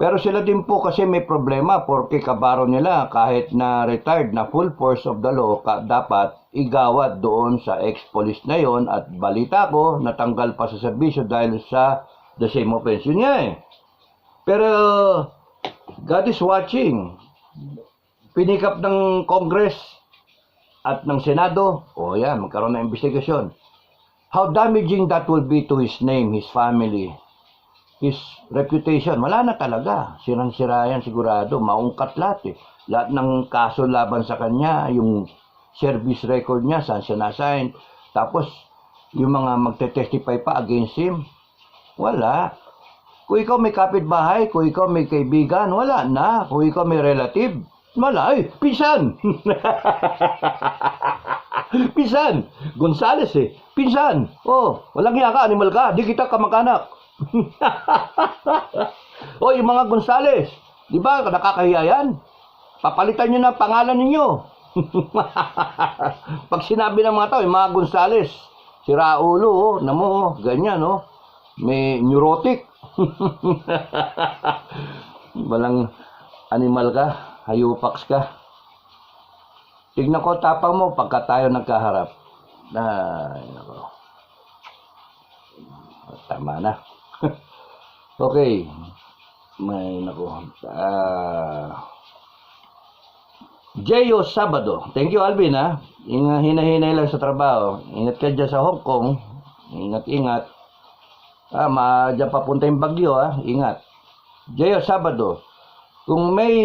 Pero sila din po kasi may problema porque kabaro nila kahit na retired na full force of the law, dapat igawad doon sa ex-police na yon, at balita ko natanggal pa sa serbisyo dahil sa the same offense. Yun nga Pero God is watching. Pinikap ng Congress at ng Senado, o yan, magkaroon ng investigasyon. How damaging that will be to his name, his family, his reputation. Wala na talaga. Sirang-sira yan sigurado. Maungkat lahat eh. Lahat ng kaso laban sa kanya, yung service record niya, saan siya na-assign. Tapos, yung mga magte-testify pa against him, wala. Kung ikaw may kapitbahay, kung ikaw may kaibigan, wala na. Kung ikaw may relative, wala. Ay, pinsan! Pinsan! Gonzales eh. Pinsan! Oh, walang hiya ka, animal ka. Di kita kamag-anak. Oh, yung mga Gonzales, di ba nakakahiya yan? Papalitan nyo na pangalan ninyo. Pag sinabi ng mga tao, yung mga Gonzales, si Raulo, oh, namo, oh, ganyan, oh. May neurotic. Walang animal ka, hayupax ka. Tignan ko tapang mo pagka tayo nagkaharap. Ay, nako. Tama na. Okay. May nako. Jeyo Sabado. Thank you, Alvin, ha. Hinahinay lang sa trabaho. Ingat ka dyan sa Hong Kong. Ingat-ingat. Diyan papunta yung bagyo, ha. Ingat. Jeyo Sabado. Kung may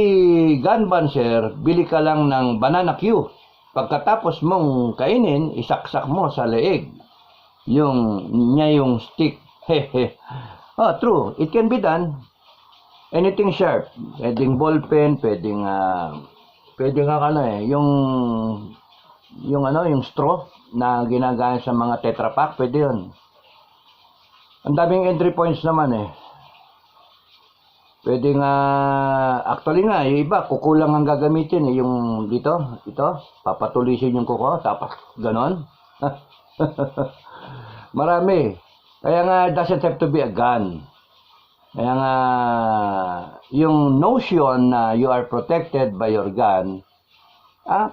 gun ban, sir, bili ka lang ng banana Q. Pagkatapos mong kainin, isaksak mo sa leeg. Yung stick. Hehe. Oh, true. It can be done. Anything sharp. Pwedeng ballpen, pwedeng yung straw na ginagamit sa mga Tetra Pak, pwede yun. Ang daming entry points naman eh. Pwede nga, actually nga, yung iba, kuko lang ang gagamitin eh. Yung dito, ito, papatulisin yung kuko, tapos ganon. Marami. Kaya nga, it doesn't have to be a gun. Kaya nga, yung notion na you are protected by your gun,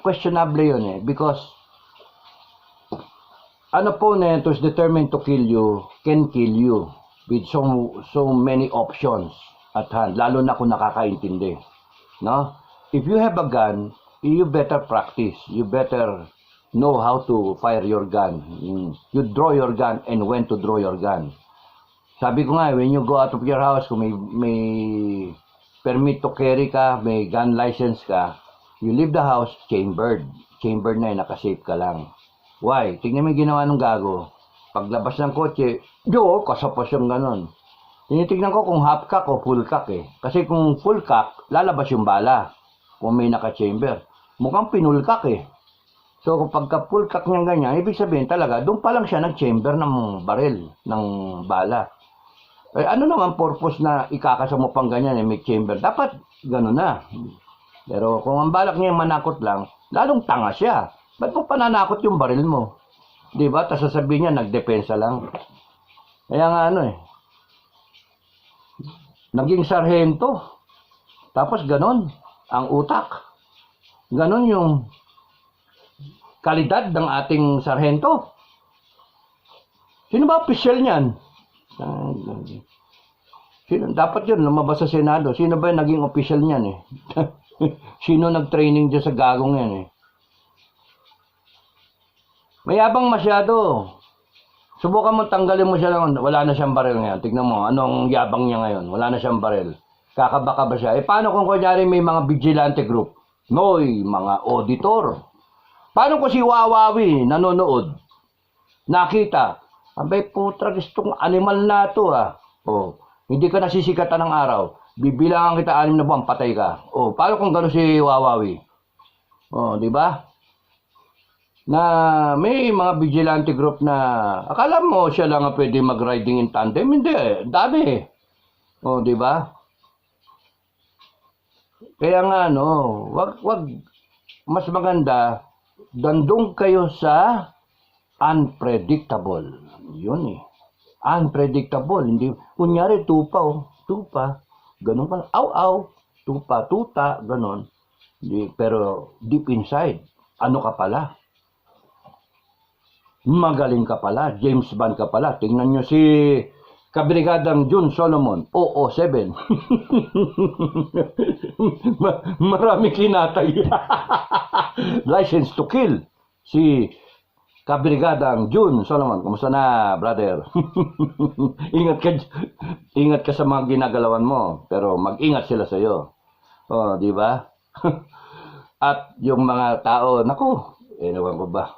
questionable yun eh. Because, an opponent who's determined to kill you can kill you with so many options at hand, lalo na kung nakakaintindi. No? If you have a gun, you better practice. You better know how to fire your gun. You draw your gun and when to draw your gun. Sabi ko nga, when you go out of your house, kung may permit to carry ka, may gun license ka, you leave the house chambered. Chambered na yun, nakasafe ka lang. Why? Tingnan mo yung ginawa ng gago. Paglabas ng kotse, kasapos yung ganon. Tinitignan ko kung half cock o full cock eh. Kasi kung full cock, lalabas yung bala. Kung may naka-chamber. Mukhang pinulcock eh. So kung pagka full cock niya ganyan, ibig sabihin talaga, doon pa lang siya nag-chamber ng baril, ng bala. Eh, ano naman purpose na ikakasa mo pang ganyan eh, may chamber? Dapat gano'n na. Pero kung ang balak niya manakot lang, lalong tanga siya. Ba't mo pananakot yung baril mo? Diba? Tapos sasabihin niya, nagdepensa lang. Kaya nga ano eh. Naging sarhento. Tapos ganon ang utak. Ganon yung kalidad ng ating sarhento. Sino ba official niyan? Dapat yun lumabas sa Senado. Sino ba yung naging official niyan eh? Sino nag-training dyan sa gagong yan eh? Mayabang masyado. Subukan mo tanggalin mo siya lang. Wala na siyang baril ngayon. Tignan mo, anong yabang niya ngayon? Wala na siyang baril. Kakabaka ba siya? Eh paano kung kunyari may mga vigilante group? Noy, mga auditor. Paano kung si Wawawi nanonood? Nakita. Abay putra, gustong animal na to ah. Oh, hindi ka nasisikatan ng araw. Bibilangan kita 6 na buwan, patay ka. Oh, paano kung gano'n si Wawawi? Oh, di ba? Na may mga vigilante group na akala mo siya lang ang pwede mag-riding in tandem. Hindi eh. Dami eh. Oh, di ba? Kaya nga no, wag mas maganda dandong kayo sa unpredictable. Yun eh. Unpredictable. Hindi, kunyari tupa oh. Tupa. Ganun pala. Aw-aw. Tupa, tuta. Ganun. Pero deep inside, ano ka pala? Magaling ka pala. James Bond ka pala. Tingnan nyo si Kabrigadang June Solomon. 007. Marami kinatay. License to kill. si Kabrigadang June Solomon. Kumusta na, brother? Ingat ka sa mga ginagalawan mo, pero mag-ingat sila sa iyo. Oh, di ba? At yung mga tao, naku, ewan ko ba.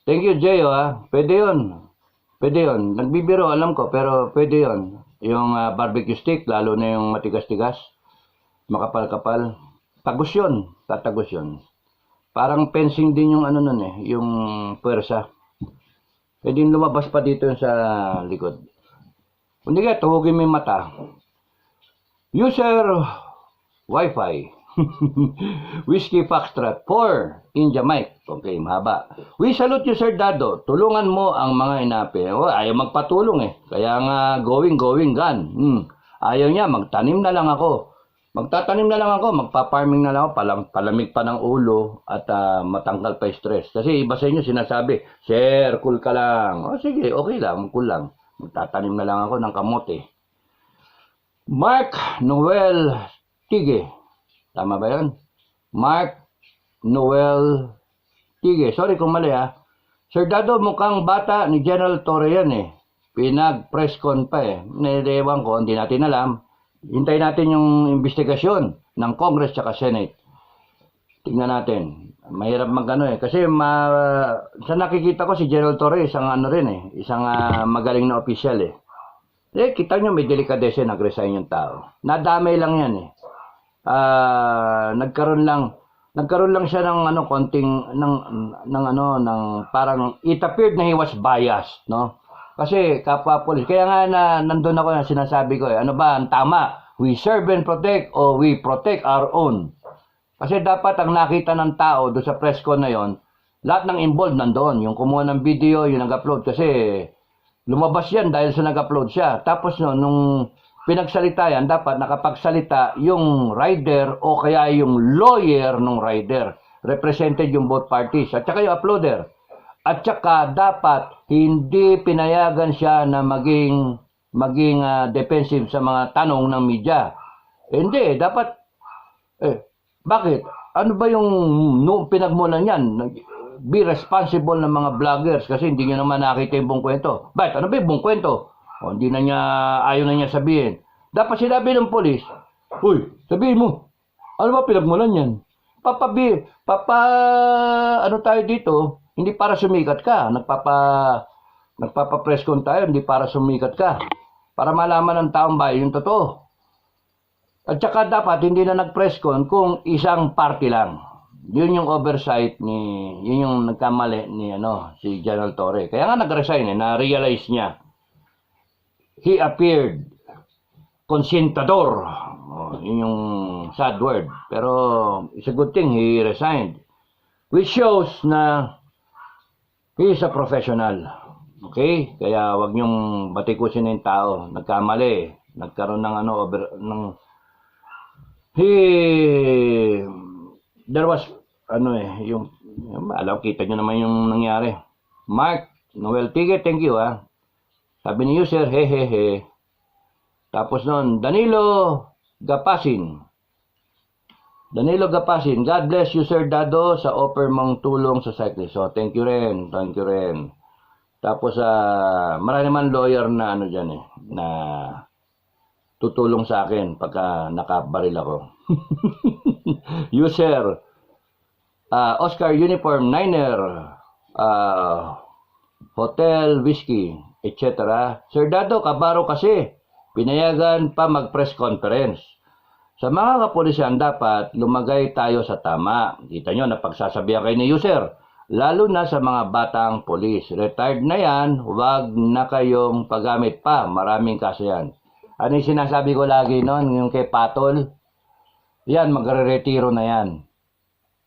Thank you, Jay, Pwede yun. Pwede yun. Nagbibiro, alam ko, pero pwede yun. Yung barbecue stick, lalo na yung matigas-tigas, makapal-kapal. Tagos yun. Tatagos yun. Parang fencing din yung ano nun yung puwersa. Pwede lumabas pa dito sa likod. Hindi ka, tuhugin mo yung mata. User Wi-Fi. Whiskey Foxtrot 4 India Mike. Okay, mahaba. We salute you, Sir Dado. Tulungan mo ang mga inapi. Ayaw magpatulong Kaya nga going gun. Ayaw niya, magtanim na lang ako. Magtatanim na lang ako, magpa-farming na lang ako, palamig pa ng ulo at matanggal pa stress. Kasi iba sa inyo sinasabi, Sir, cool ka lang. Sige, okay lang, cool lang. Magtatanim na lang ako ng kamote. Mark Noel Tige. Tama ba yun? Mark Noel Tige. Sorry kung mali Sir Dado, mukhang bata ni General Torre yan Pinag-press con pa Ewan ko, hindi natin alam. Hintayin natin yung investigasyon ng Congress at Senate. Tingnan natin. Mahirap magano kasi sa nakikita ko si General Torre isang isang magaling na opisyal kita nyo may delikadese nag-resign yung tao. Nadamay lang yan nagkaroon lang siya ng konting ng parang it appeared na he was biased, no? Kasi kapwa polis. Kaya nga nandun ako na sinasabi ko ano ba ang tama? We serve and protect o we protect our own? Kasi dapat ang nakita ng tao doon sa press con na yon, lahat ng involved nandoon. Yung kumuha ng video, yung nag-upload. Kasi lumabas yan dahil sa nag-upload siya. Tapos nung pinagsalita yan, dapat nakapagsalita yung rider o kaya yung lawyer ng rider. Represented yung both parties. At saka yung uploader. At saka dapat hindi pinayagan siya na maging defensive sa mga tanong ng media. Hindi, dapat bakit? Ano ba yung pinagmulan yan? Be responsible ng mga vloggers kasi hindi niya naman nakita yung buong kwento. Bakit? Ano ba yung buong kwento? Hindi na niya, ayaw na niya sabihin. Dapat sinabi ng polis, uy, sabihin mo, ano ba pinagmulan yan? Ano tayo dito? Hindi para sumikat ka. Nagpapa-press con tayo, hindi para sumikat ka. Para malaman ng taong bayan yung totoo. At saka dapat hindi na nag-press con kung isang party lang. Yun yung oversight yun yung nagkamali ni si General Torre. Kaya nga nag-resign na-realize niya. He appeared konsentador. Yun yung sad word. Pero it's a good thing he resigned. Which shows na he is a professional. Okay? Kaya wag niyong batikusin na yung tao. Nagkamali. Nagkaroon ng there was yung alam, kita nyo naman yung nangyari. Mark Noel Tige, thank you Sabi ni user, hehehe. Tapos nun, Danilo Gapasin, God bless you, Sir Dado, sa offer mong tulong sa cyclist. So, thank you rin. Tapos, marami man lawyer na dyan na tutulong sa akin pagka nakabaril ako. User, Oscar Uniform Niner, Hotel Whiskey, etc. Sir Dado, kabaro kasi, pinayagan pa mag-press conference. Sa mga kapulisan, dapat lumagay tayo sa tama. Kita nyo, napagsasabihan kayo ni user. Lalo na sa mga batang polis. Retired na yan, huwag na kayong paggamit pa. Maraming kaso yan. Ano yung sinasabi ko lagi noon, yung kay Patol? Yan, magre-retiro na yan.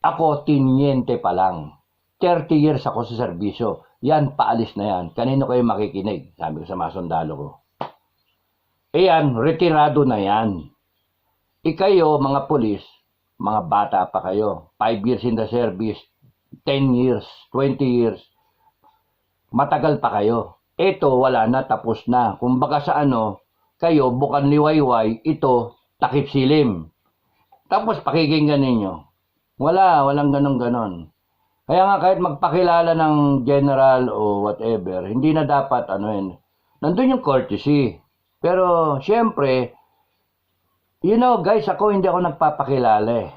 Ako, tinyente pa lang. 30 years ako sa serbisyo. Yan, paalis na yan. Kanino kayo makikinig? Sabi ko sa mga sundalo ko. Yan, retirado na yan. Ikayo, mga polis, mga bata pa kayo. 5 years in the service, 10 years, 20 years. Matagal pa kayo. Ito, wala na, tapos na. Kumbaga sa kayo, bukan liwayway, ito, takip silim. tapos pakikinggan ninyo. Walang ganon-ganon. Kaya nga kahit magpakilala ng general o whatever, hindi na dapat nandun yung courtesy. Pero syempre, you know guys, hindi ako nagpapakilala eh.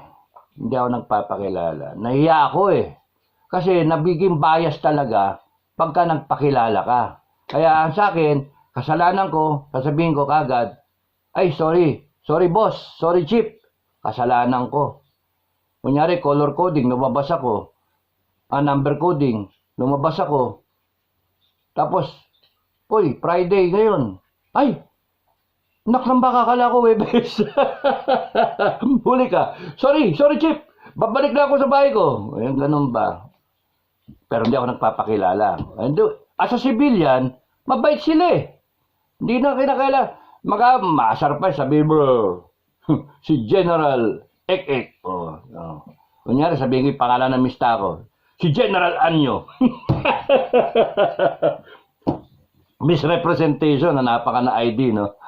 Hindi ako nagpapakilala. Nahiya ako eh. Kasi nabiging bias talaga pagka nagpakilala ka. Kaya sa akin, kasalanan ko, sasabihin ko kagad, ay sorry boss, sorry chief, kasalanan ko. Kunyari, color coding, lumabas ako. Number coding, lumabas ako. Tapos, uy, Friday ngayon. Ay, naklang baka kala ko Webes. Huli ka. Sorry chief, babalik na ako sa bahay ko. Ayan, ganun ba? Pero hindi ako nagpapakilala. As a civilian, mabait sila eh. Hindi na kinakailangan. Maasar pa, sabi mo, si General Ek. Kunyari, sabihin ko yung pangalan ng mista ko. Si General Anyo. Misrepresentation na napaka na ID, no?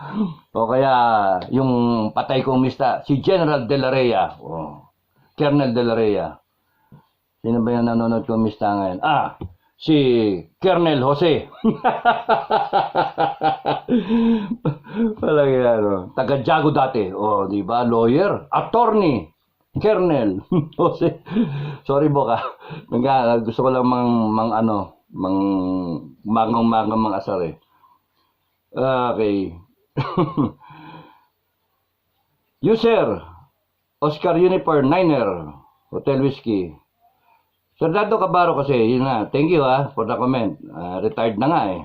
O kaya, yung patay kong mista, si General De La Reyes. Colonel De La Reyes. Sino ba yung nanonood kong mista ngayon? Si Colonel Jose. Walang yan, taga-Jago dati. Di ba? Lawyer, attorney, Colonel Jose. Sorry, Boka. Gusto ko lang mangang asar eh. Okay. User, Oscar Uniper, Niner, Hotel Whiskey. Soldado Cabaro kasi, yun na. Thank you for the comment. Retired na nga eh.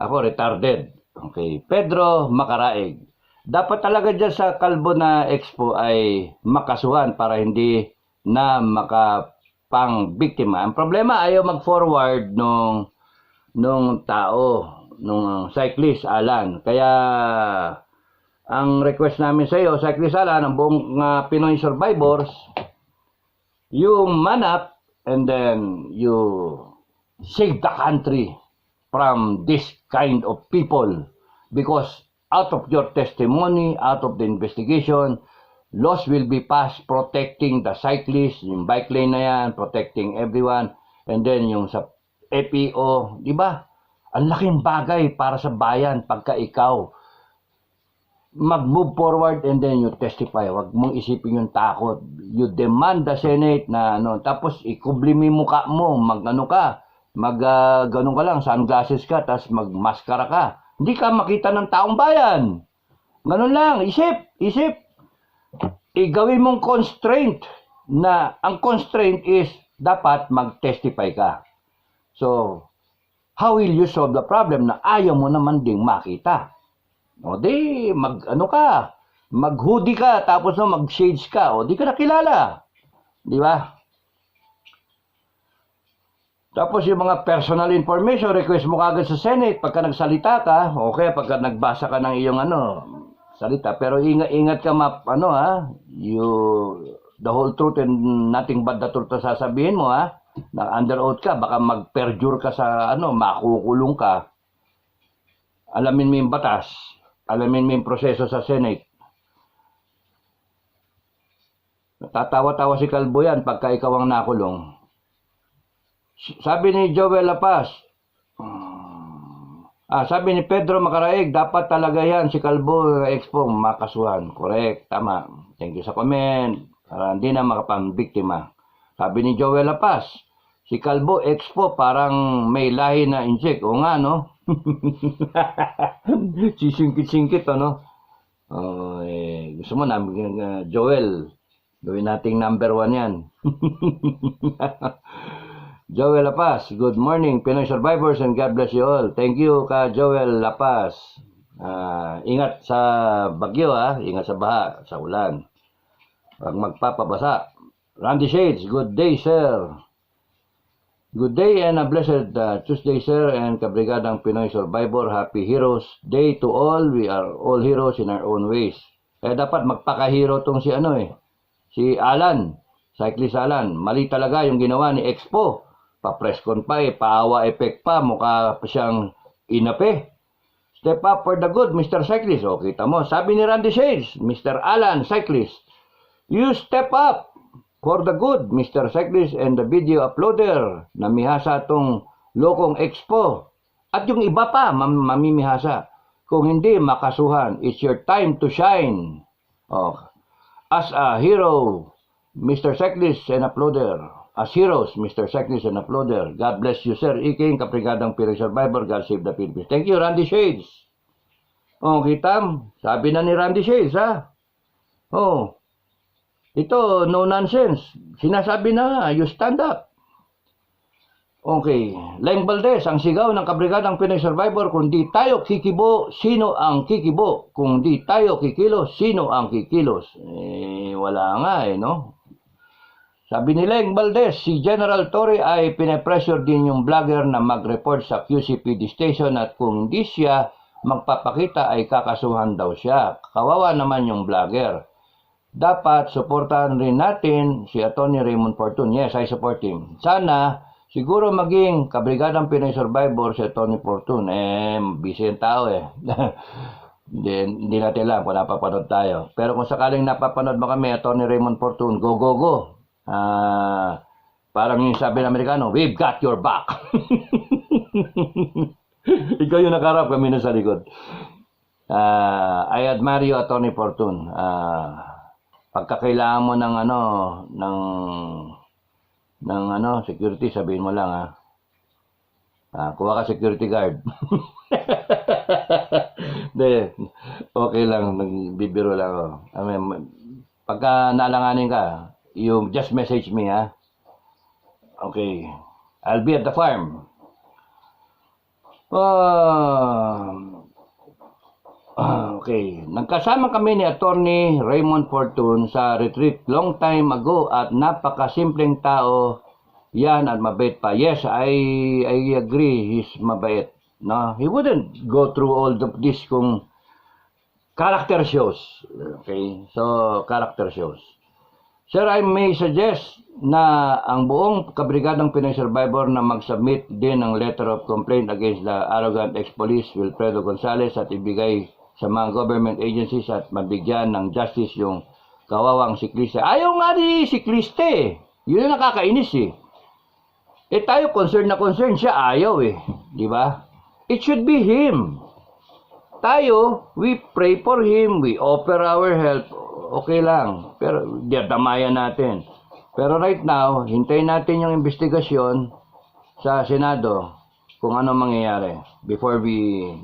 Ako, retarded. Okay. Pedro Macaraig. Dapat talaga dyan sa kalbo na expo ay makasuhan para hindi na makapang-biktima. Ang problema, ayaw mag-forward nung tao, nung cyclist, Alan. Kaya, ang request namin sa iyo, cyclist Alan, ang buong Pinoy survivors, yung manap, and then you save the country from this kind of people. Because out of your testimony, out of the investigation, laws will be passed protecting the cyclists, yung bike lane na yan, protecting everyone. And then yung sa FEO, di ba? Ang laking bagay para sa bayan pagka ikaw mag-move forward and then you testify. Huwag mong isipin yung takot. You demand the Senate na tapos ikubli mo yung mukha mo, ganun ka lang, sunglasses ka, tapos magmaskara ka. Hindi ka makita ng taong bayan. Ganun lang, isip. Igawin mong constraint na ang constraint is dapat mag-testify ka. So, how will you solve the problem na ayaw mo naman ding makita? O di, mag-hoodie ka, tapos mag-shades ka, o di ka nakilala. Di ba? Tapos yung mga personal information, request mo kagad sa Senate pagka nagsalita ka, okay, pagka nagbasa ka ng iyong salita. Pero ingat ka the whole truth and nothing but the truth sasabihin mo, na under oath ka, baka mag-perjure ka sa makukulong ka. Alamin mo yung batas. Alamin mo yung proseso sa Senate. Natatawa-tawa si Kalbo yan pagka ikaw ang nakulong. Sabi ni Joel Lapaz, sabi ni Pedro Macaraig, dapat talaga yan si Kalbo Expo makasuhan. Correct, tama. Thank you sa comment. Para hindi na makapambiktima. Sabi ni Joel Lapaz, si Kalbo Expo parang may lahi na insect. O nga, no? Sisingkit-singkit, gusto mo na, Joel, gawin nating number 1 yan. Joel Lapaz, good morning, Pinoy survivors, and God bless you all. Thank you ka Joel Lapaz. Ingat sa bagyo, ingat sa baha, sa ulan. Huwag magpapabasa. Randy Shades, good day sir. Good day and a blessed Tuesday, sir, and kabrigadang Pinoy Survivor. Happy Heroes Day to all. We are all heroes in our own ways. Kaya dapat magpaka-hero tong si si Alan, cyclist Alan. Mali talaga yung ginawa ni Expo. Pa-presscon pa paawa effect pa, mukha pa siyang inape. Step up for the good, Mr. Cyclist. O, kita mo. Sabi ni Randy Shades, Mr. Alan, cyclist, You step up for the good, Mr. Cyclist and the video uploader. Namihasa tong lokong expo. At yung iba pa, mamimihasa. Kung hindi makasuhan, it's your time to shine. Oh. As a hero, Mr. Cyclist and uploader. As heroes, Mr. Cyclist and uploader. God bless you, Sir Iking, Kaprigadang Pinoy Survivor. God save the Philippines. Thank you, Randy Shades. Oh, kitam. Sabi na ni Randy Shades, ha? Oh. Ito, no nonsense. Sinasabi na, you stand up. Okay. Leng Valdez, ang sigaw ng Kabrigadang Pinoy Survivor, kung di tayo kikibo, sino ang kikibo? Kung di tayo kikilos, sino ang kikilos? Wala nga no? Sabi ni Leng Valdez, si General Torre ay pinapressure din yung vlogger na mag-report sa QCPD station at kung di siya magpapakita ay kakasuhan daw siya. Kawawa naman yung vlogger. Dapat suportahan rin natin si Atty. Raymond Fortun. Yes, I support him. Sana, siguro maging Kabrigadang Pinoy Survivor si Atty. Fortun. Busy yung tao Hindi natin alam kung napapanood tayo. Pero kung sakaling napapanood mo kami, Atty. Raymond Fortun, go, go, go. Parang yung sabi ng Amerikano, we've got your back. Ikaw yung nakarap, kami na sa likod. I admire you, Atty. Fortun. Pagkakailangan mo ng security, sabihin mo lang kuha ka security guard. De, okay lang, nagbibiro lang ako. Pagka nalanganin ka, you just message me Okay. I'll be at the farm. Okay. Nagkasama kami ni Atty. Raymond Fortun sa retreat long time ago at napakasimpleng tao yan at mabait pa. Yes, I agree. He's mabait. No, he wouldn't go through all this kung character shows. Okay? So, character shows. Sir, I may suggest na ang buong Kabrigadang Pinoy Survivor na mag-submit din ng letter of complaint against the arrogant ex-police Wilfredo Gonzales at ibigay sa mga government agencies at mabigyan ng justice yung kawawang siklista. Ayaw nga di siklista Yun ang nakakainis tayo concerned na concerned siya, ayaw Di ba? It should be him. Tayo, we pray for him, we offer our help, okay lang. Pero damayan natin. Pero right now, hintayin natin yung investigasyon sa Senado kung ano mangyayari before we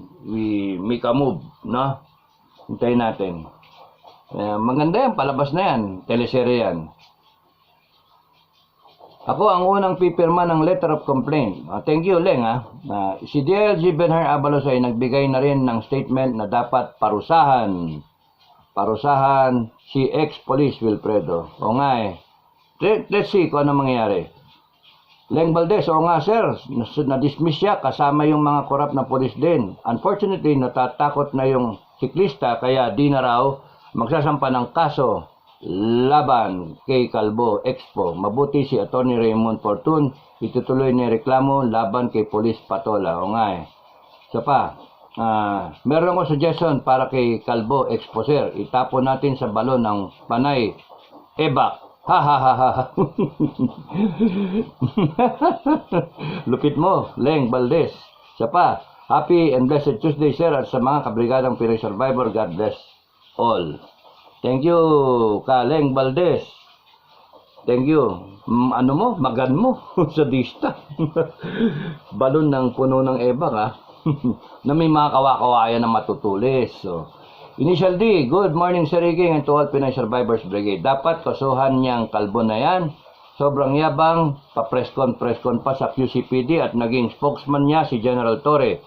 make a move, no? Hintayin natin. Maganda yan, palabas na yan, teleserye yan. Ako ang unang pipirma ng letter of complaint. Thank you, Leng. Si DLG Benhar Abalos ay nagbigay na rin ng statement na dapat parusahan si ex-police Wilfredo. O nga let's see kung ano mangyayari. Leng Valdez, o nga sir, na-dismiss siya kasama yung mga korap na polis din. Unfortunately, natatakot na yung siklista kaya di na raw magsasampa ng kaso laban kay Calvo Expo. Mabuti si Atty. Raymond Fortun itutuloy ni reklamo laban kay Police Patola. O nga So pa, meron akong suggestion para kay Calvo Expo sir. Itapon natin sa balon ng panay ebak. Ha ha ha ha. Lupit mo, Leng Valdez. Sa pa, happy and blessed Tuesday sir at sa mga Kabrigadang Pinoy Survivor, God bless all. Thank you, Kaleng Valdez. Thank you. Magan mo, sadista. Balon ng puno ng ebak, na may mga kawakawayan na matutulis. So, Initial D, good morning Sir Iging and to all Pinoy Survivors Brigade. Dapat kasuhan niyang kalbo na yan. Sobrang yabang, pa-preskon pa sa QCPD at naging spokesman niya si General Torre.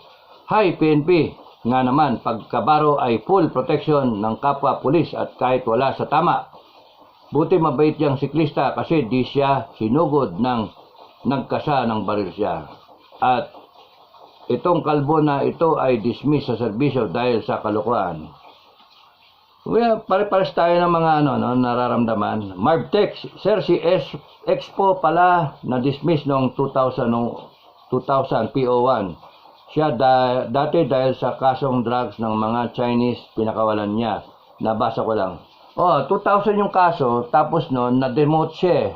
Hi PNP! Nga naman, pagkabaro ay full protection ng kapwa pulis at kahit wala sa tama. Buti mabait yang siklista kasi di siya sinugod ng nagkasa ng baril siya. At itong kalbo na ito ay dismiss sa serbisyo dahil sa kalukuan. Well, pare-pares tayo ng mga nararamdaman. Marvtex, sir, si Expo pala na dismiss noong 2000 PO1. Siya dati dahil sa kasong drugs ng mga Chinese pinakawalan niya. Nabasa ko lang. Oh, 2,000 yung kaso, tapos noon na-demote siya eh.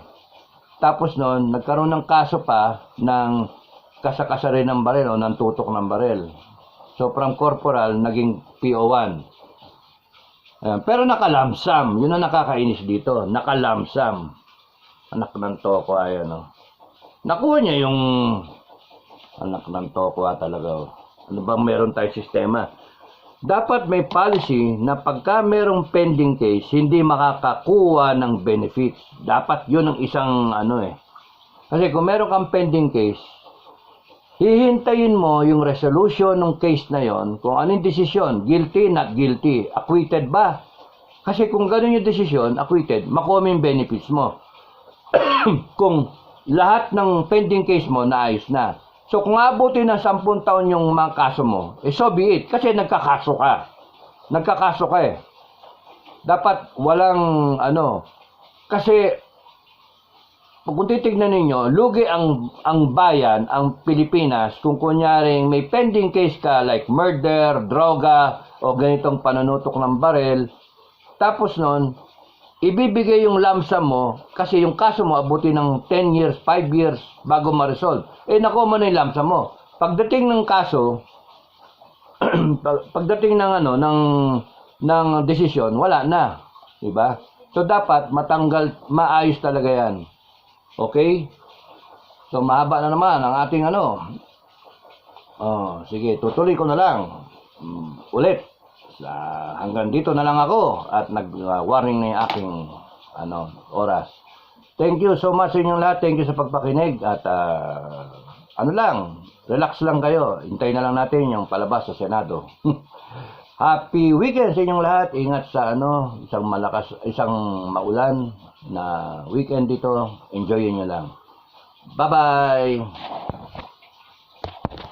Tapos noon nagkaroon ng kaso pa ng kasakasa rin ng baril o ng tutok ng baril. So from corporal naging PO1. Ayan. Pero nakalamsam, yun ang nakakainis dito, nakalamsam. Anak ng toko, ayan o. Nakuha niya yung anak ng toko talaga o. Ano bang meron tayong sistema? Dapat may policy na pagka merong pending case, hindi makakakuha ng benefits. Dapat yun ang isang ano eh. Kasi kung meron kang pending case, hihintayin mo yung resolution ng case na yon, kung anong desisyon, guilty, not guilty, acquitted ba? Kasi kung ganun yung desisyon, acquitted, makuha mo yung benefits mo. Kung lahat ng pending case mo naayos na. So kung abutin ng 10 taon yung mga kaso mo, so be it. Kasi nagkakaso ka. Nagkakaso ka eh. Dapat walang ano. Kasi kung titignan ninyo, lugi ang bayan, ang Pilipinas, kung kunyaring may pending case ka like murder, droga, o ganitong panunutok ng baril, tapos nun, ibibigay yung lamsa mo kasi yung kaso mo abutin ng 10 years, 5 years bago ma-resolve. Nakuha mo na yung lamsa mo. Pagdating ng kaso, pagdating ng ano ng desisyon, wala na, 'di ba? So dapat matanggal, maayos talaga 'yan. Okay? So mahaba na naman ang ating ano. Oh, sige, tutuloy ko na lang. Ulit. Hanggang dito na lang ako at nag-warning na yung aking oras. Thank you so much sa inyong lahat. Thank you sa pagpakinig at ano lang, relax lang kayo. Hintayin na lang natin yung palabas sa Senado. Happy weekend sa inyong lahat. Ingat sa isang maulan na weekend dito. Enjoyin nyo lang. Bye-bye!